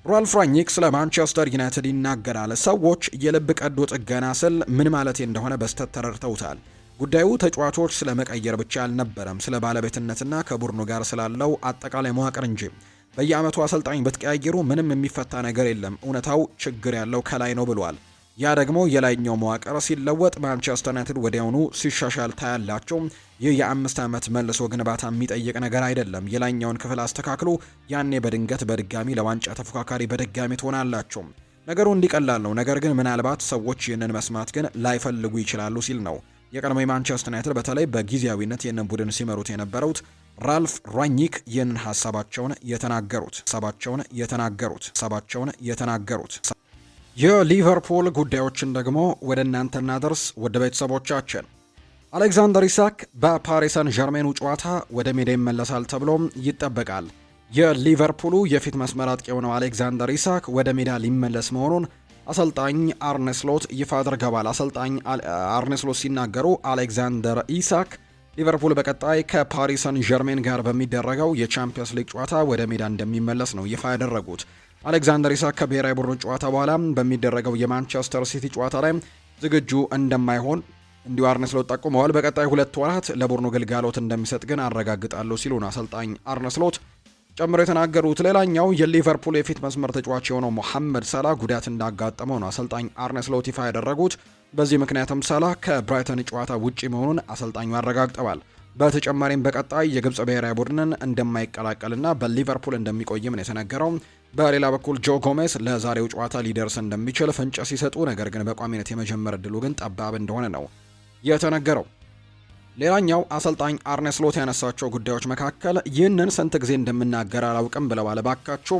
ራልፍ ራኒክ ስለ ማንቸስተር ዩናይትድ ይናገራል። ሰዎች የልብ ቀዶ ጥገና ስል ምን ማለቴ እንደሆነ በስተት ተረድተውታል። ጉዳዩ ተጫዋቾች ስለ መቀየር ብቻ አልነበረም፣ ስለ ባለቤትነትና ከቡድኑ ጋር ስላለው አጠቃላይ መዋቅር እንጂ። በየአመቱ አሰልጣኝ ብትቀያየሩ ምንም የሚፈታ ነገር የለም፣ እውነታው ችግር ያለው ከላይ ነው ብሏል። ያ ደግሞ የላይኛው መዋቅር ሲለወጥ ማንቸስተር ዩናይትድ ወዲያውኑ ሲሻሻል ታያላቸው። ይህ የ5 ዓመት መልሶ ግንባታ የሚጠይቅ ነገር አይደለም። የላይኛውን ክፍል አስተካክሉ፣ ያኔ በድንገት በድጋሚ ለዋንጫ ተፎካካሪ በድጋሚ ትሆናላችሁ። ነገሩ እንዲቀላል ነው። ነገር ግን ምናልባት ሰዎች ይህንን መስማት ግን ላይፈልጉ ይችላሉ ሲል ነው የቀድሞ ማንቸስተር ዩናይትድ በተለይ በጊዜያዊነት ይህንን ቡድን ሲመሩት የነበሩት ራልፍ ራኒክ ይህንን ሀሳባቸውን የተናገሩት። የሊቨርፑል ጉዳዮችን ደግሞ ወደ እናንተ እናደርስ ወደ ቤተሰቦቻችን። አሌክዛንደር ኢሳክ በፓሪስ ሰን ዠርሜኑ ጨዋታ ወደ ሜዳ ይመለሳል ተብሎ ይጠበቃል። የሊቨርፑሉ የፊት መስመር አጥቂ የሆነው አሌክዛንደር ኢሳክ ወደ ሜዳ ሊመለስ መሆኑን አሰልጣኝ አርነ ስሎት ይፋ አድርገዋል። አሰልጣኝ አርነ ስሎት ሲናገሩ አሌክዛንደር ኢሳክ ሊቨርፑል በቀጣይ ከፓሪስ ሰን ዠርሜን ጋር በሚደረገው የቻምፒየንስ ሊግ ጨዋታ ወደ ሜዳ እንደሚመለስ ነው ይፋ ያደረጉት። አሌክዛንደር ኢሳክ ከብሔራዊ ቡድኑ ጨዋታ በኋላ በሚደረገው የማንቸስተር ሲቲ ጨዋታ ላይ ዝግጁ እንደማይሆን እንዲሁ አርነ ስሎት ጠቁመዋል። በቀጣይ 2 ወራት ለቡድኑ ግልጋሎት እንደሚሰጥ ግን አረጋግጣለሁ ሲሉ ነው አሰልጣኝ አርነ ስሎት ጨምሮ የተናገሩት። ሌላኛው የሊቨርፑል የፊት መስመር ተጫዋች የሆነው ሞሐመድ ሰላህ ጉዳት እንዳጋጠመው ነው አሰልጣኝ አርነ ስሎት ይፋ ያደረጉት። በዚህ ምክንያትም ሰላህ ከብራይተን ጨዋታ ውጪ መሆኑን አሰልጣኙ አረጋግጠዋል። በተጨማሪም በቀጣይ የግብጽ ብሔራዊ ቡድንን እንደማይቀላቀልና በሊቨርፑል እንደሚቆይም ነው የተነገረው። በሌላ በኩል ጆ ጎሜስ ለዛሬው ጨዋታ ሊደርስ እንደሚችል ፍንጭ ሲሰጡ፣ ነገር ግን በቋሚነት የመጀመር እድሉ ግን ጠባብ እንደሆነ ነው የተነገረው። ሌላኛው አሰልጣኝ አርነ ስሎት ያነሳቸው ጉዳዮች መካከል ይህንን ስንት ጊዜ እንደምናገር አላውቅም ብለዋል። ባካችሁ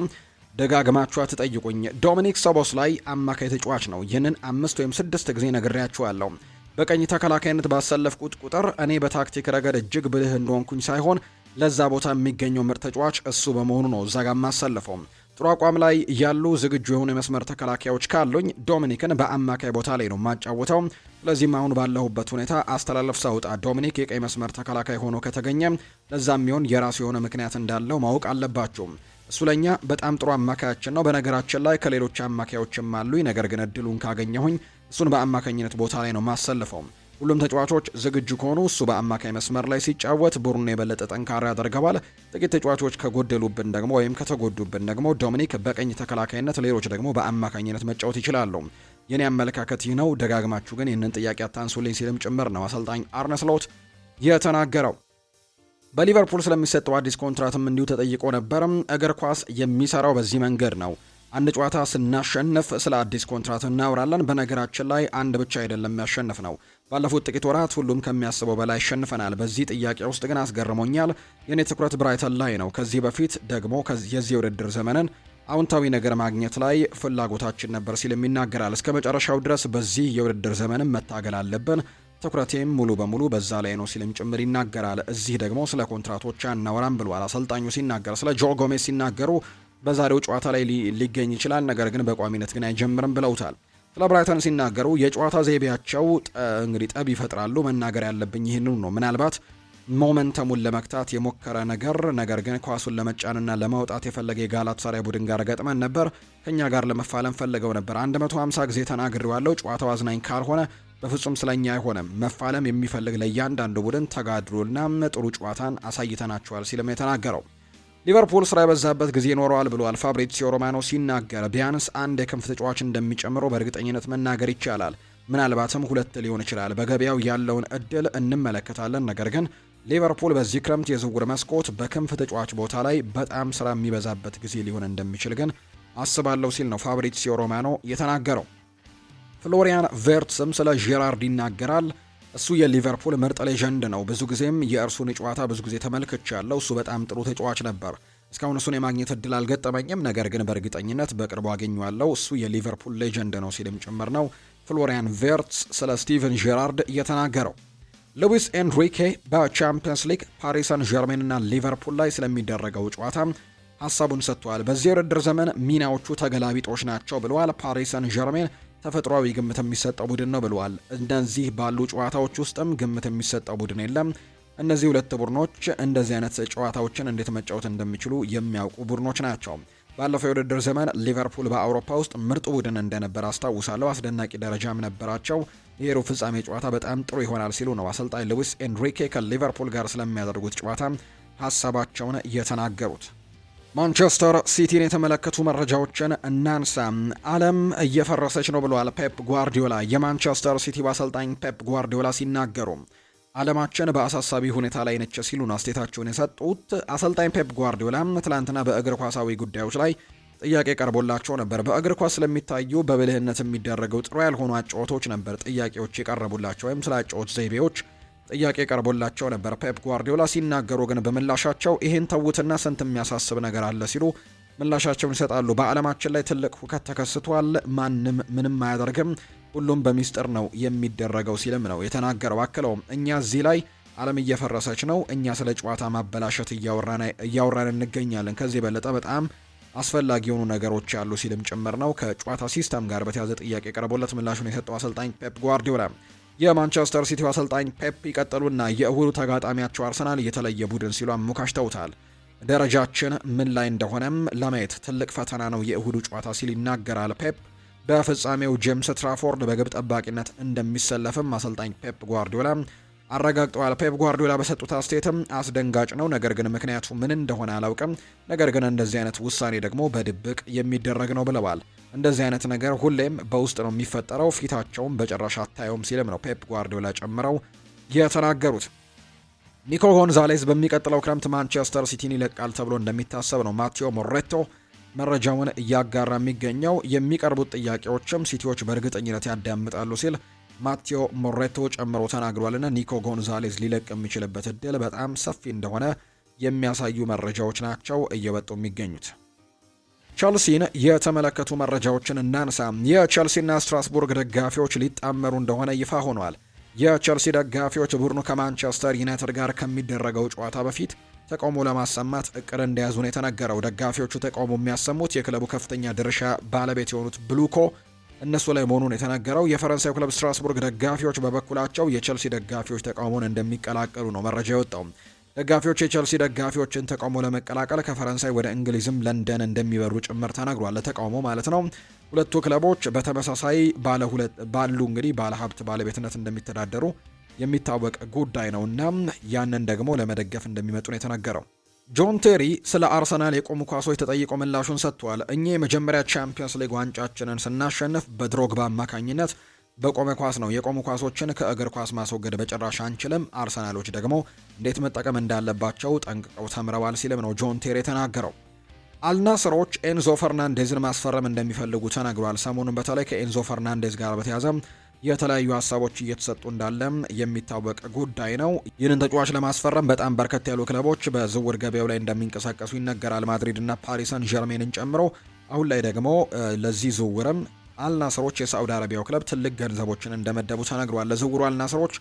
ደጋግማችሁ አትጠይቁኝ። ዶሚኒክ ሶቦስላይ አማካይ ተጫዋች ነው። ይህንን 5 ወይም 6 ጊዜ ነግሬያችኋለሁ። በቀኝ ተከላካይነት ባሰለፍኩት ቁጥር እኔ በታክቲክ ረገድ እጅግ ብልህ እንደሆንኩኝ ሳይሆን ለዛ ቦታ የሚገኘው ምርጥ ተጫዋች እሱ በመሆኑ ነው እዛ ጋር ማሰለፈው። ጥሩ አቋም ላይ ያሉ ዝግጁ የሆኑ የመስመር ተከላካዮች ካሉኝ ዶሚኒክን በአማካይ ቦታ ላይ ነው ማጫወተው። ስለዚህም አሁን ባለሁበት ሁኔታ አስተላለፍ ሳውጣ ዶሚኒክ የቀይ መስመር ተከላካይ ሆኖ ከተገኘ ለዛም የሚሆን የራሱ የሆነ ምክንያት እንዳለው ማወቅ አለባችሁ። እሱ ለኛ በጣም ጥሩ አማካያችን ነው። በነገራችን ላይ ከሌሎች አማካዮችም አሉኝ፣ ነገር ግን እድሉን ካገኘሁኝ እሱን በአማካኝነት ቦታ ላይ ነው ማሰልፈው። ሁሉም ተጫዋቾች ዝግጁ ከሆኑ እሱ በአማካይ መስመር ላይ ሲጫወት ቡድኑን የበለጠ ጠንካራ ያደርገዋል። ጥቂት ተጫዋቾች ከጎደሉብን ደግሞ ወይም ከተጎዱብን ደግሞ ዶሚኒክ በቀኝ ተከላካይነት፣ ሌሎች ደግሞ በአማካኝነት መጫወት ይችላሉ። የኔ አመለካከት ይህ ነው። ደጋግማችሁ ግን ይህንን ጥያቄ አታንሱልኝ ሲልም ጭምር ነው አሰልጣኝ አርነ ስሎት የተናገረው። በሊቨርፑል ስለሚሰጠው አዲስ ኮንትራትም እንዲሁ ተጠይቆ ነበር። እግር ኳስ የሚሰራው በዚህ መንገድ ነው። አንድ ጨዋታ ስናሸንፍ ስለ አዲስ ኮንትራት እናወራለን። በነገራችን ላይ አንድ ብቻ አይደለም ያሸንፍ ነው። ባለፉት ጥቂት ወራት ሁሉም ከሚያስበው በላይ አሸንፈናል። በዚህ ጥያቄ ውስጥ ግን አስገርሞኛል። የኔ ትኩረት ብራይተን ላይ ነው። ከዚህ በፊት ደግሞ የዚህ የውድድር ዘመንን አዎንታዊ ነገር ማግኘት ላይ ፍላጎታችን ነበር ሲልም ይናገራል። እስከ መጨረሻው ድረስ በዚህ የውድድር ዘመንም መታገል አለብን። ትኩረቴም ሙሉ በሙሉ በዛ ላይ ነው ሲልም ጭምር ይናገራል። እዚህ ደግሞ ስለ ኮንትራቶች አናወራም ብሏል አሰልጣኙ ሲናገር። ስለ ጆ ጎሜዝ ሲናገሩ በዛሬው ጨዋታ ላይ ሊገኝ ይችላል፣ ነገር ግን በቋሚነት ግን አይጀምርም ብለውታል። ስለ ብራይተን ሲናገሩ የጨዋታ ዘይቤያቸው እንግዲህ ጠብ ይፈጥራሉ። መናገር ያለብኝ ይህንኑ ነው። ምናልባት ሞመንተሙን ለመክታት የሞከረ ነገር ግን ኳሱን ለመጫንና ለማውጣት የፈለገ የጋላታሳራይ ቡድን ጋር ገጥመን ነበር። ከኛ ጋር ለመፋለም ፈልገው ነበር። 150 ጊዜ ተናግሬዋለሁ። ጨዋታው አዝናኝ ካልሆነ በፍጹም ስለኛ አይሆንም። መፋለም የሚፈልግ ለእያንዳንዱ ቡድን ተጋድሎና ጥሩ ጨዋታን አሳይተናቸዋል ሲልም የተናገረው። ሊቨርፑል ስራ የበዛበት ጊዜ ይኖረዋል ብሏል ፋብሪዚዮ ሮማኖ ሲናገር። ቢያንስ አንድ የክንፍ ተጫዋች እንደሚጨምረው በእርግጠኝነት መናገር ይቻላል። ምናልባትም 2 ሊሆን ይችላል። በገበያው ያለውን እድል እንመለከታለን። ነገር ግን ሊቨርፑል በዚህ ክረምት የዝውውር መስኮት በክንፍ ተጫዋች ቦታ ላይ በጣም ስራ የሚበዛበት ጊዜ ሊሆን እንደሚችል ግን አስባለሁ ሲል ነው ፋብሪዚዮ ሮማኖ የተናገረው። ፍሎሪያን ቨርትስም ስለ ጄራርድ ይናገራል። እሱ የሊቨርፑል ምርጥ ሌጀንድ ነው። ብዙ ጊዜም የእርሱን ጨዋታ ብዙ ጊዜ ተመልክቻለሁ። እሱ በጣም ጥሩ ተጫዋች ነበር። እስካሁን እሱን የማግኘት እድል አልገጠመኝም፣ ነገር ግን በእርግጠኝነት በቅርቡ አገኘዋለሁ። እሱ የሊቨርፑል ሌጀንድ ነው ሲልም ጭምር ነው ፍሎሪያን ቨርትስ ስለ ስቲቨን ጄራርድ እየተናገረው። ሉዊስ ኤንሪኬ በቻምፒየንስ ሊግ ፓሪስ ሰን ዠርሜንና ሊቨርፑል ላይ ስለሚደረገው ጨዋታ ሀሳቡን ሰጥቷል። በዚህ የውድድር ዘመን ሚናዎቹ ተገላቢጦች ናቸው ብለዋል። ፓሪስ ሰን ዠርሜን ተፈጥሯዊ ግምት የሚሰጠው ቡድን ነው ብለዋል። እነዚህ ባሉ ጨዋታዎች ውስጥም ግምት የሚሰጠው ቡድን የለም። እነዚህ ሁለት ቡድኖች እንደዚህ አይነት ጨዋታዎችን እንዴት መጫወት እንደሚችሉ የሚያውቁ ቡድኖች ናቸው። ባለፈው የውድድር ዘመን ሊቨርፑል በአውሮፓ ውስጥ ምርጡ ቡድን እንደነበር አስታውሳለሁ። አስደናቂ ደረጃም ነበራቸው። የሩብ ፍጻሜ ጨዋታ በጣም ጥሩ ይሆናል ሲሉ ነው አሰልጣኝ ሉዊስ ኤንሪኬ ከሊቨርፑል ጋር ስለሚያደርጉት ጨዋታ ሀሳባቸውን የተናገሩት። ማንቸስተር ሲቲን የተመለከቱ መረጃዎችን እናንሳ። ዓለም እየፈረሰች ነው ብለዋል ፔፕ ጓርዲዮላ። የማንቸስተር ሲቲ አሰልጣኝ ፔፕ ጓርዲዮላ ሲናገሩ ዓለማችን በአሳሳቢ ሁኔታ ላይ ነች ሲሉ ነው አስተያየታቸውን የሰጡት። አሰልጣኝ ፔፕ ጓርዲዮላ ትላንትና በእግር ኳሳዊ ጉዳዮች ላይ ጥያቄ ቀርቦላቸው ነበር። በእግር ኳስ ስለሚታዩ በብልህነት የሚደረገው ጥሩ ያልሆኑ አጨዋወቶች ነበር ጥያቄዎች የቀረቡላቸው፣ ወይም ስለ አጨዋወት ዘይቤዎች ጥያቄ ቀርቦላቸው ነበር። ፔፕ ጓርዲዮላ ሲናገሩ ግን በምላሻቸው ይሄን ተውትና ስንት የሚያሳስብ ነገር አለ ሲሉ ምላሻቸውን ይሰጣሉ። በዓለማችን ላይ ትልቅ ሁከት ተከስቷል። ማንም ምንም አያደርግም። ሁሉም በሚስጥር ነው የሚደረገው ሲልም ነው የተናገረው። አክለውም እኛ እዚህ ላይ ዓለም እየፈረሰች ነው፣ እኛ ስለ ጨዋታ ማበላሸት እያወራን እንገኛለን። ከዚህ የበለጠ በጣም አስፈላጊ የሆኑ ነገሮች ያሉ ሲልም ጭምር ነው ከጨዋታ ሲስተም ጋር በተያዘ ጥያቄ ቀርቦለት ምላሹን የሰጠው አሰልጣኝ ፔፕ ጓርዲዮላ። የማንቸስተር ሲቲው አሰልጣኝ ፔፕ ይቀጥሉና የእሁዱ ተጋጣሚያቸው አርሰናል የተለየ ቡድን ሲሉ አሞካሽተውታል። ደረጃችን ምን ላይ እንደሆነም ለማየት ትልቅ ፈተና ነው የእሁዱ ጨዋታ ሲል ይናገራል ፔፕ። በፍጻሜው ጄምስ ትራፎርድ በግብ ጠባቂነት እንደሚሰለፍም አሰልጣኝ ፔፕ ጓርዲዮላ አረጋግጠዋል። ፔፕ ጓርዲዮላ በሰጡት አስተያየትም አስደንጋጭ ነው፣ ነገር ግን ምክንያቱ ምን እንደሆነ አላውቅም፣ ነገር ግን እንደዚህ አይነት ውሳኔ ደግሞ በድብቅ የሚደረግ ነው ብለዋል። እንደዚህ አይነት ነገር ሁሌም በውስጥ ነው የሚፈጠረው፣ ፊታቸውም በጭራሽ አታየውም ሲልም ነው ፔፕ ጓርዲዮላ ጨምረው የተናገሩት። ኒኮ ጎንዛሌዝ በሚቀጥለው ክረምት ማንቸስተር ሲቲን ይለቃል ተብሎ እንደሚታሰብ ነው ማቴዎ ሞሬቶ መረጃውን እያጋራ የሚገኘው። የሚቀርቡት ጥያቄዎችም ሲቲዎች በእርግጠኝነት ያዳምጣሉ ሲል ማቴዎ ሞሬቶ ጨምሮ ተናግሯልና ኒኮ ጎንዛሌዝ ሊለቅ የሚችልበት እድል በጣም ሰፊ እንደሆነ የሚያሳዩ መረጃዎች ናቸው እየወጡ የሚገኙት። ቸልሲን የተመለከቱ መረጃዎችን እናንሳ። የቸልሲና ስትራስቡርግ ደጋፊዎች ሊጣመሩ እንደሆነ ይፋ ሆኗል። የቸልሲ ደጋፊዎች ቡድኑ ከማንቸስተር ዩናይትድ ጋር ከሚደረገው ጨዋታ በፊት ተቃውሞ ለማሰማት እቅድ እንደያዙ ነው የተነገረው። ደጋፊዎቹ ተቃውሞ የሚያሰሙት የክለቡ ከፍተኛ ድርሻ ባለቤት የሆኑት ብሉኮ እነሱ ላይ መሆኑን የተነገረው። የፈረንሳይ ክለብ ስትራስቡርግ ደጋፊዎች በበኩላቸው የቸልሲ ደጋፊዎች ተቃውሞን እንደሚቀላቀሉ ነው መረጃ የወጣው። ደጋፊዎች የቼልሲ ደጋፊዎችን ተቃውሞ ለመቀላቀል ከፈረንሳይ ወደ እንግሊዝም ለንደን እንደሚበሩ ጭምር ተነግሯል። ለተቃውሞ ማለት ነው። ሁለቱ ክለቦች በተመሳሳይ ባለ ሀብት ባለቤትነት እንደሚተዳደሩ የሚታወቅ ጉዳይ ነውና ያንን ደግሞ ለመደገፍ እንደሚመጡ ነው የተነገረው። ጆን ቴሪ ስለ አርሰናል የቆሙ ኳሶች ተጠይቆ ምላሹን ሰጥቷል። እኛ የመጀመሪያ ቻምፒየንስ ሊግ ዋንጫችንን ስናሸንፍ በድሮግባ አማካኝነት በቆመ ኳስ ነው። የቆሙ ኳሶችን ከእግር ኳስ ማስወገድ በጭራሽ አንችልም። አርሰናሎች ደግሞ እንዴት መጠቀም እንዳለባቸው ጠንቅቀው ተምረዋል ሲልም ነው ጆን ቴሪ የተናገረው። አልናስሮች ኤንዞ ፈርናንዴዝን ማስፈረም እንደሚፈልጉ ተነግሯል። ሰሞኑን በተለይ ከኤንዞ ፈርናንዴዝ ጋር በተያያዘ የተለያዩ ሀሳቦች እየተሰጡ እንዳለም የሚታወቅ ጉዳይ ነው። ይህንን ተጫዋች ለማስፈረም በጣም በርከት ያሉ ክለቦች በዝውውር ገበያው ላይ እንደሚንቀሳቀሱ ይነገራል። ማድሪድ እና ፓሪስ ሰን ዠርሜንን ጨምሮ አሁን ላይ ደግሞ ለዚህ ዝውውርም አልናስሮች የሳዑዲ አረቢያው ክለብ ትልቅ ገንዘቦችን እንደመደቡ ተነግሯል። ለዝውውሩ አልናስሮች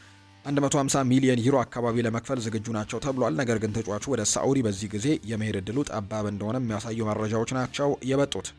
150 ሚሊዮን ዩሮ አካባቢ ለመክፈል ዝግጁ ናቸው ተብሏል። ነገር ግን ተጫዋቹ ወደ ሳዑዲ በዚህ ጊዜ የመሄድ እድሉ ጠባብ እንደሆነ የሚያሳዩ መረጃዎች ናቸው የበጡት።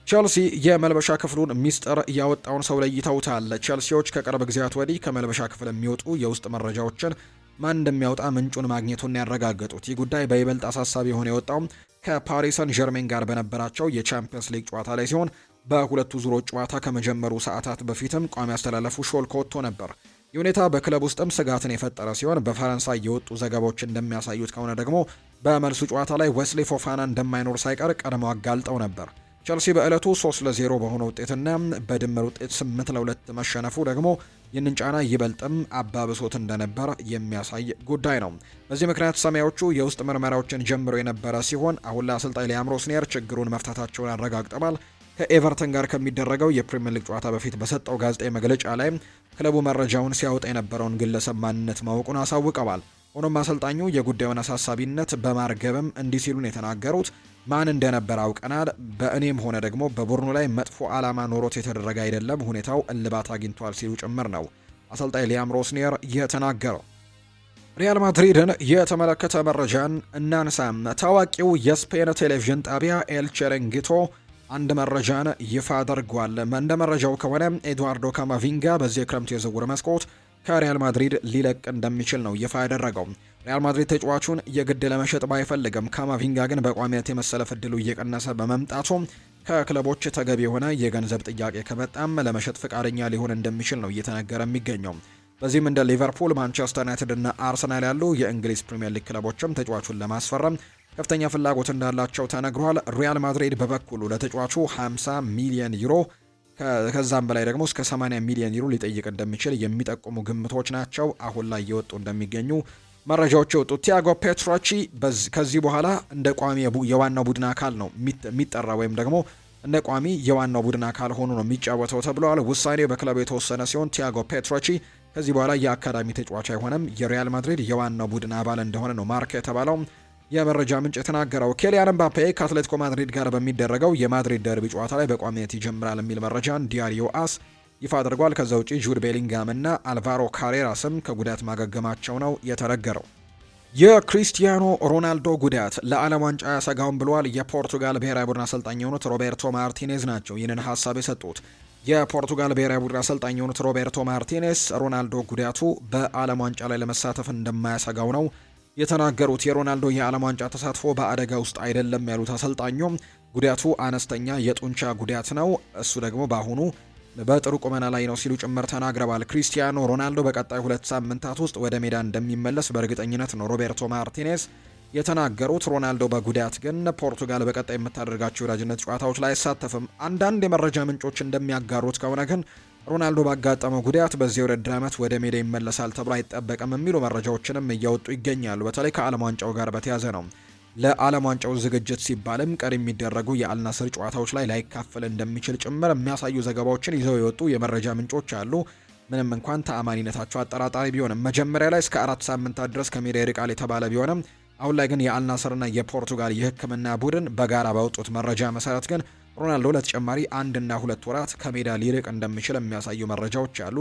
ቼልሲ የመልበሻ ክፍሉን ሚስጥር ያወጣውን ሰው ለይተውታል። ቼልሲዎች ከቅርብ ጊዜያት ወዲህ ከመልበሻ ክፍል የሚወጡ የውስጥ መረጃዎችን ማን እንደሚያወጣ ምንጩን ማግኘቱን ያረጋገጡት። ይህ ጉዳይ በይበልጥ አሳሳቢ የሆነ የወጣው ከፓሪስ ሰን ዠርሜን ጋር በነበራቸው የቻምፒየንስ ሊግ ጨዋታ ላይ ሲሆን በሁለቱ ዙሮች ጨዋታ ከመጀመሩ ሰዓታት በፊትም ቋሚ ያስተላለፉ ሾልኮ ወጥቶ ነበር። ይህ ሁኔታ በክለብ ውስጥም ስጋትን የፈጠረ ሲሆን በፈረንሳይ የወጡ ዘገባዎች እንደሚያሳዩት ከሆነ ደግሞ በመልሱ ጨዋታ ላይ ዌስሊ ፎፋና እንደማይኖር ሳይቀር ቀድመው አጋልጠው ነበር። ቸልሲ በዕለቱ 3-0 በሆነ ውጤትና በድምር ውጤት 8-2 መሸነፉ ደግሞ ይህንን ጫና ይበልጥም አባብሶት እንደነበር የሚያሳይ ጉዳይ ነው። በዚህ ምክንያት ሰማያዎቹ የውስጥ ምርመራዎችን ጀምሮ የነበረ ሲሆን አሁን ላይ አሰልጣኝ ሊያም ሮስኒየር ችግሩን መፍታታቸውን አረጋግጠዋል። ከኤቨርተን ጋር ከሚደረገው የፕሪሚየር ሊግ ጨዋታ በፊት በሰጠው ጋዜጣዊ መግለጫ ላይ ክለቡ መረጃውን ሲያወጣ የነበረውን ግለሰብ ማንነት ማወቁን አሳውቀዋል። ሆኖም አሰልጣኙ የጉዳዩን አሳሳቢነት በማርገብም እንዲህ ሲሉን የተናገሩት ማን እንደነበር አውቀናል። በእኔም ሆነ ደግሞ በቡድኑ ላይ መጥፎ ዓላማ ኖሮት የተደረገ አይደለም። ሁኔታው እልባት አግኝቷል ሲሉ ጭምር ነው አሰልጣኝ ሊያም ሮስኒየር የተናገረው። ሪያል ማድሪድን የተመለከተ መረጃን እናንሳ። ታዋቂው የስፔን ቴሌቪዥን ጣቢያ ኤል ቺሪንጊቶ አንድ መረጃን ይፋ አድርጓል። እንደ መረጃው ከሆነ ኤድዋርዶ ካማቪንጋ በዚህ የክረምት የዝውውር መስኮት ከሪያል ማድሪድ ሊለቅ እንደሚችል ነው ይፋ ያደረገው። ሪያል ማድሪድ ተጫዋቹን የግድ ለመሸጥ ባይፈልግም ካማቪንጋ ግን በቋሚነት የመሰለፍ ዕድሉ እየቀነሰ በመምጣቱ ከክለቦች ተገቢ የሆነ የገንዘብ ጥያቄ ከመጣም ለመሸጥ ፈቃደኛ ሊሆን እንደሚችል ነው እየተነገረ የሚገኘው። በዚህም እንደ ሊቨርፑል፣ ማንቸስተር ዩናይትድ እና አርሰናል ያሉ የእንግሊዝ ፕሪምየር ሊግ ክለቦችም ተጫዋቹን ለማስፈረም ከፍተኛ ፍላጎት እንዳላቸው ተነግሯል። ሪያል ማድሪድ በበኩሉ ለተጫዋቹ 50 ሚሊዮን ዩሮ ከዛም በላይ ደግሞ እስከ 80 ሚሊዮን ዩሮ ሊጠይቅ እንደሚችል የሚጠቁሙ ግምቶች ናቸው አሁን ላይ እየወጡ እንደሚገኙ መረጃዎች የወጡት። ቲያጎ ፔትሮቺ ከዚህ በኋላ እንደ ቋሚ የዋናው ቡድን አካል ነው የሚጠራ ወይም ደግሞ እንደ ቋሚ የዋናው ቡድን አካል ሆኖ ነው የሚጫወተው ተብለዋል። ውሳኔው በክለቡ የተወሰነ ሲሆን ቲያጎ ፔትሮቺ ከዚህ በኋላ የአካዳሚ ተጫዋች አይሆንም፣ የሪያል ማድሪድ የዋናው ቡድን አባል እንደሆነ ነው ማርካ የተባለው የመረጃ ምንጭ የተናገረው። ኬሊያን ምባፔ ከአትሌቲኮ ማድሪድ ጋር በሚደረገው የማድሪድ ደርቢ ጨዋታ ላይ በቋሚነት ይጀምራል የሚል መረጃን ዲያሪዮ አስ ይፋ አድርጓል። ከዛ ውጪ ጁድ ቤሊንጋም እና አልቫሮ ካሬራስም ከጉዳት ማገገማቸው ነው የተነገረው። የክሪስቲያኖ ሮናልዶ ጉዳት ለዓለም ዋንጫ ያሰጋውን ብለዋል የፖርቱጋል ብሔራዊ ቡድን አሰልጣኝ የሆኑት ሮቤርቶ ማርቲኔዝ ናቸው ይህንን ሀሳብ የሰጡት። የፖርቱጋል ብሔራዊ ቡድን አሰልጣኝ የሆኑት ሮቤርቶ ማርቲኔዝ ሮናልዶ ጉዳቱ በዓለም ዋንጫ ላይ ለመሳተፍ እንደማያሰጋው ነው የተናገሩት። የሮናልዶ የዓለም ዋንጫ ተሳትፎ በአደጋ ውስጥ አይደለም ያሉት አሰልጣኙም ጉዳቱ አነስተኛ የጡንቻ ጉዳት ነው፣ እሱ ደግሞ በአሁኑ በጥሩ ቁመና ላይ ነው ሲሉ ጭምር ተናግረዋል። ክሪስቲያኖ ሮናልዶ በቀጣይ 2 ሳምንታት ውስጥ ወደ ሜዳ እንደሚመለስ በእርግጠኝነት ነው ሮቤርቶ ማርቲኔዝ የተናገሩት። ሮናልዶ በጉዳት ግን ፖርቱጋል በቀጣይ የምታደርጋቸው የወዳጅነት ጨዋታዎች ላይ አይሳተፍም። አንዳንድ የመረጃ ምንጮች እንደሚያጋሩት ከሆነ ግን ሮናልዶ ባጋጠመው ጉዳት በዚህ የውድድር ዓመት ወደ ሜዳ ይመለሳል ተብሎ አይጠበቅም የሚሉ መረጃዎችንም እያወጡ ይገኛሉ። በተለይ ከዓለም ዋንጫው ጋር በተያያዘ ነው። ለዓለም ዋንጫው ዝግጅት ሲባልም ቀሪ የሚደረጉ የአልናስር ጨዋታዎች ላይ ላይካፈል እንደሚችል ጭምር የሚያሳዩ ዘገባዎችን ይዘው የወጡ የመረጃ ምንጮች አሉ። ምንም እንኳን ተአማኒነታቸው አጠራጣሪ ቢሆንም መጀመሪያ ላይ እስከ 4 ሳምንታት ድረስ ከሜዳ ይርቃል የተባለ ቢሆንም አሁን ላይ ግን የአልናስርና የፖርቱጋል የሕክምና ቡድን በጋራ ባወጡት መረጃ መሰረት ግን ሮናልዶ ለተጨማሪ 1 እና 2 ወራት ከሜዳ ሊርቅ እንደሚችል የሚያሳዩ መረጃዎች አሉ።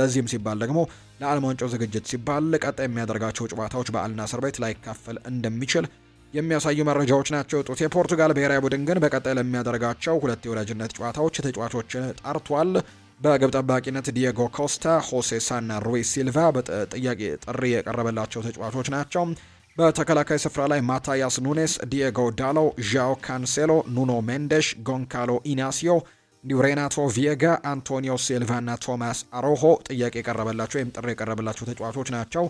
ለዚህም ሲባል ደግሞ ለዓለም ዋንጫው ዝግጅት ሲባል ቀጣይ የሚያደርጋቸው ጨዋታዎች በአልናስር ቤት ላይካፈል እንደሚችል የሚያሳዩ መረጃዎች ናቸው የወጡት። የፖርቱጋል ብሔራዊ ቡድን ግን በቀጣይ ለሚያደርጋቸው 2 የወዳጅነት ጨዋታዎች ተጫዋቾችን ጠርቷል። በግብ ጠባቂነት ዲየጎ ኮስታ፣ ሆሴሳ እና ሩይስ ሲልቫ ጥሪ የቀረበላቸው ተጫዋቾች ናቸው። በተከላካይ ስፍራ ላይ ማታያስ ኑኔስ፣ ዲየጎ ዳሎ፣ ዣኦ ካንሴሎ፣ ኑኖ ሜንዴሽ፣ ጎንካሎ ኢናሲዮ እንዲሁ ሬናቶ ቪየጋ፣ አንቶኒዮ ሲልቫ እና ቶማስ አሮሆ ጥያቄ የቀረበላቸው ወይም ጥሪ የቀረበላቸው ተጫዋቾች ናቸው።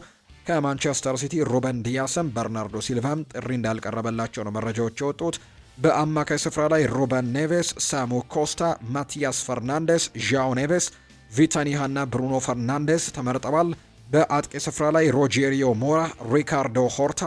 ከማንቸስተር ሲቲ ሩበን ዲያስም በርናርዶ ሲልቫም ጥሪ እንዳልቀረበላቸው ነው መረጃዎች የወጡት። በአማካይ ስፍራ ላይ ሩበን ኔቬስ፣ ሳሙ ኮስታ፣ ማቲያስ ፈርናንዴስ፣ ዣኦ ኔቬስ፣ ቪታኒሃ እና ብሩኖ ፈርናንዴስ ተመርጠዋል። በአጥቂ ስፍራ ላይ ሮጄሪዮ ሞራ፣ ሪካርዶ ሆርታ፣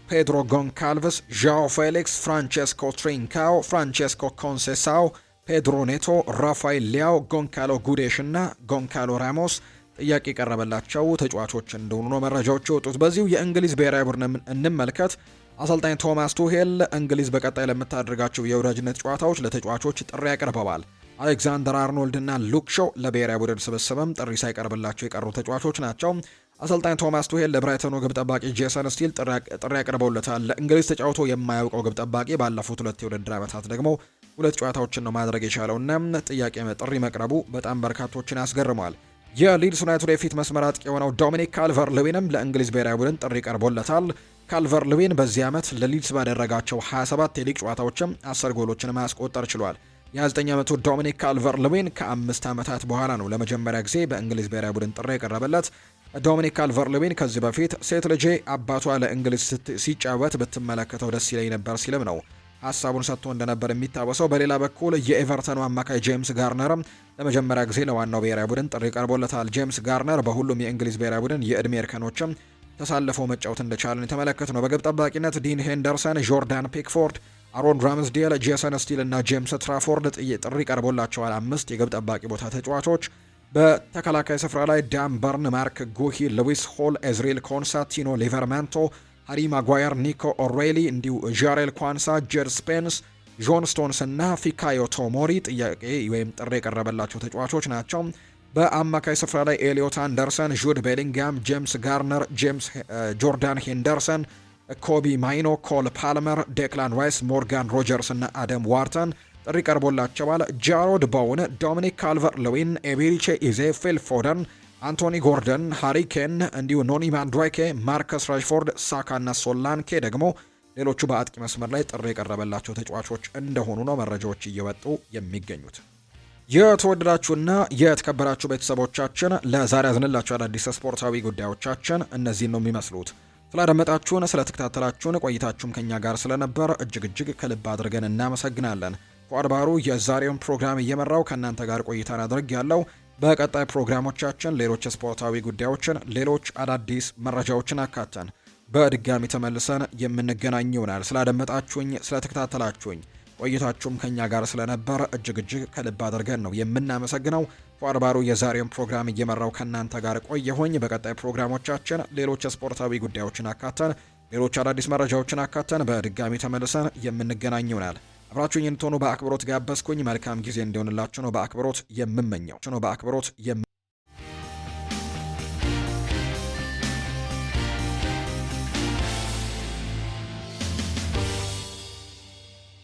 ፔድሮ ጎንካልቭስ፣ ዣኦ ፌሊክስ፣ ፍራንቼስኮ ትሪንካኦ፣ ፍራንቼስኮ ኮንሴሳኦ፣ ፔድሮ ኔቶ፣ ራፋኤል ሊያው፣ ጎንካሎ ጉዴሽ እና ጎንካሎ ራሞስ ጥያቄ የቀረበላቸው ተጫዋቾች እንደሆኑ ነው መረጃዎች የወጡት። በዚሁ የእንግሊዝ ብሔራዊ ቡድን እንመልከት። አሰልጣኝ ቶማስ ቱሄል እንግሊዝ በቀጣይ ለምታደርጋቸው የወዳጅነት ጨዋታዎች ለተጫዋቾች ጥሪ ያቀርበዋል። አሌክዛንደር አርኖልድ እና ሉክ ሾው ለብሔራዊ ቡድን ስብስብም ጥሪ ሳይቀርብላቸው የቀሩ ተጫዋቾች ናቸው። አሰልጣኝ ቶማስ ቱሄል ለብራይተኑ ግብ ጠባቂ ጄሰን ስቲል ጥሪ ያቀርበውለታል። ለእንግሊዝ ተጫውቶ የማያውቀው ግብ ጠባቂ ባለፉት 2 የውድድር ዓመታት ደግሞ 2 ጨዋታዎችን ነው ማድረግ የቻለውና ጥሪ መቅረቡ በጣም በርካቶችን ያስገርሟል። የሊድስ ዩናይትድ የፊት መስመር አጥቂ የሆነው ዶሚኒክ ካልቨር ልዊንም ለእንግሊዝ ብሔራዊ ቡድን ጥሪ ቀርቦለታል። ካልቨር ልዊን በዚህ ዓመት ለሊድስ ባደረጋቸው 27 የሊግ ጨዋታዎችም 10 ጎሎችን ማስቆጠር ችሏል። የ29 ዓመቱ ዶሚኒክ ካልቨር ልዊን ከ5 ዓመታት በኋላ ነው ለመጀመሪያ ጊዜ በእንግሊዝ ብሔራዊ ቡድን ጥሪ የቀረበለት። ዶሚኒክ ካልቨር ልዊን ከዚህ በፊት ሴት ልጄ አባቷ ለእንግሊዝ ሲጫወት ብትመለከተው ደስ ይለኝ ነበር ሲልም ነው ሀሳቡን ሰጥቶ እንደነበር የሚታወሰው። በሌላ በኩል የኤቨርተኑ አማካይ ጄምስ ጋርነርም ለመጀመሪያ ጊዜ ለዋናው ብሔራዊ ቡድን ጥሪ ቀርቦለታል። ጄምስ ጋርነር በሁሉም የእንግሊዝ ብሔራዊ ቡድን የዕድሜ እርከኖችም ተሳልፈው መጫወት እንደቻለን የተመለከት ነው። በግብ ጠባቂነት ዲን ሄንደርሰን፣ ጆርዳን ፒክፎርድ፣ አሮን ራምስዴል፣ ጄሰን ስቲል እና ጄምስ ትራፎርድ ጥሪ ቀርቦላቸዋል። 5 የግብ ጠባቂ ቦታ ተጫዋቾች። በተከላካይ ስፍራ ላይ ዳን በርን፣ ማርክ ጉሂ፣ ሉዊስ ሆል፣ ኤዝሪል ኮንሳ፣ ቲኖ ሊቨርማንቶ፣ ሃሪ ማጓየር፣ ኒኮ ኦሬሊ እንዲሁ ዣሬል ኳንሳ፣ ጀድ ስፔንስ፣ ጆን ስቶንስ እና ፊካዮ ቶሞሪ ጥያቄ ወይም ጥሪ የቀረበላቸው ተጫዋቾች ናቸው። በአማካይ ስፍራ ላይ ኤሊዮት አንደርሰን፣ ጁድ ቤሊንጋም፣ ጄምስ ጋርነር፣ ጆርዳን ሄንደርሰን፣ ኮቢ ማይኖ፣ ኮል ፓልመር፣ ዴክላን ራይስ፣ ሞርጋን ሮጀርስ እና አደም ዋርተን ጥሪ ቀርቦላቸዋል። ጃሮድ ቦውን፣ ዶሚኒክ ካልቨር ልዊን፣ ኤቤሪቼ ኢዜ፣ ፊል ፎደን፣ አንቶኒ ጎርደን፣ ሃሪ ኬን እንዲሁ ኖኒ ማንድዋይኬ፣ ማርከስ ራሽፎርድ፣ ሳካ እና ሶላንኬ ደግሞ ሌሎቹ በአጥቂ መስመር ላይ ጥሪ የቀረበላቸው ተጫዋቾች እንደሆኑ ነው መረጃዎች እየወጡ የሚገኙት። የተወደዳችሁና የተከበራችሁ ቤተሰቦቻችን ለዛሬ ያዝንላችሁ አዳዲስ ስፖርታዊ ጉዳዮቻችን እነዚህን ነው የሚመስሉት። ስላደመጣችሁን፣ ስለተከታተላችሁን ቆይታችሁም ከኛ ጋር ስለነበር እጅግ ከልብ አድርገን እናመሰግናለን። ፉአድ ባህሩ የዛሬውን ፕሮግራም እየመራው ከእናንተ ጋር ቆይታን አድርግ ያለው። በቀጣይ ፕሮግራሞቻችን ሌሎች ስፖርታዊ ጉዳዮችን፣ ሌሎች አዳዲስ መረጃዎችን አካተን በድጋሚ ተመልሰን የምንገናኝ ይሆናል። ስላደመጣችሁኝ፣ ስለተከታተላችሁኝ ቆይታችሁም ከኛ ጋር ስለነበር እጅግ ከልብ አድርገን ነው የምናመሰግነው። ፉአድ ባህሩ የዛሬውን ፕሮግራም እየመራው ከእናንተ ጋር ቆየሁኝ። በቀጣይ ፕሮግራሞቻችን ሌሎች ስፖርታዊ ጉዳዮችን አካተን፣ ሌሎች አዳዲስ መረጃዎችን አካተን በድጋሚ ተመልሰን የምንገናኝ ይሆናል። አብራችሁኝ እንድትሆኑ በአክብሮት ጋበዝኩኝ። መልካም ጊዜ እንዲሆንላችሁ ነው በአክብሮት የምመኘው።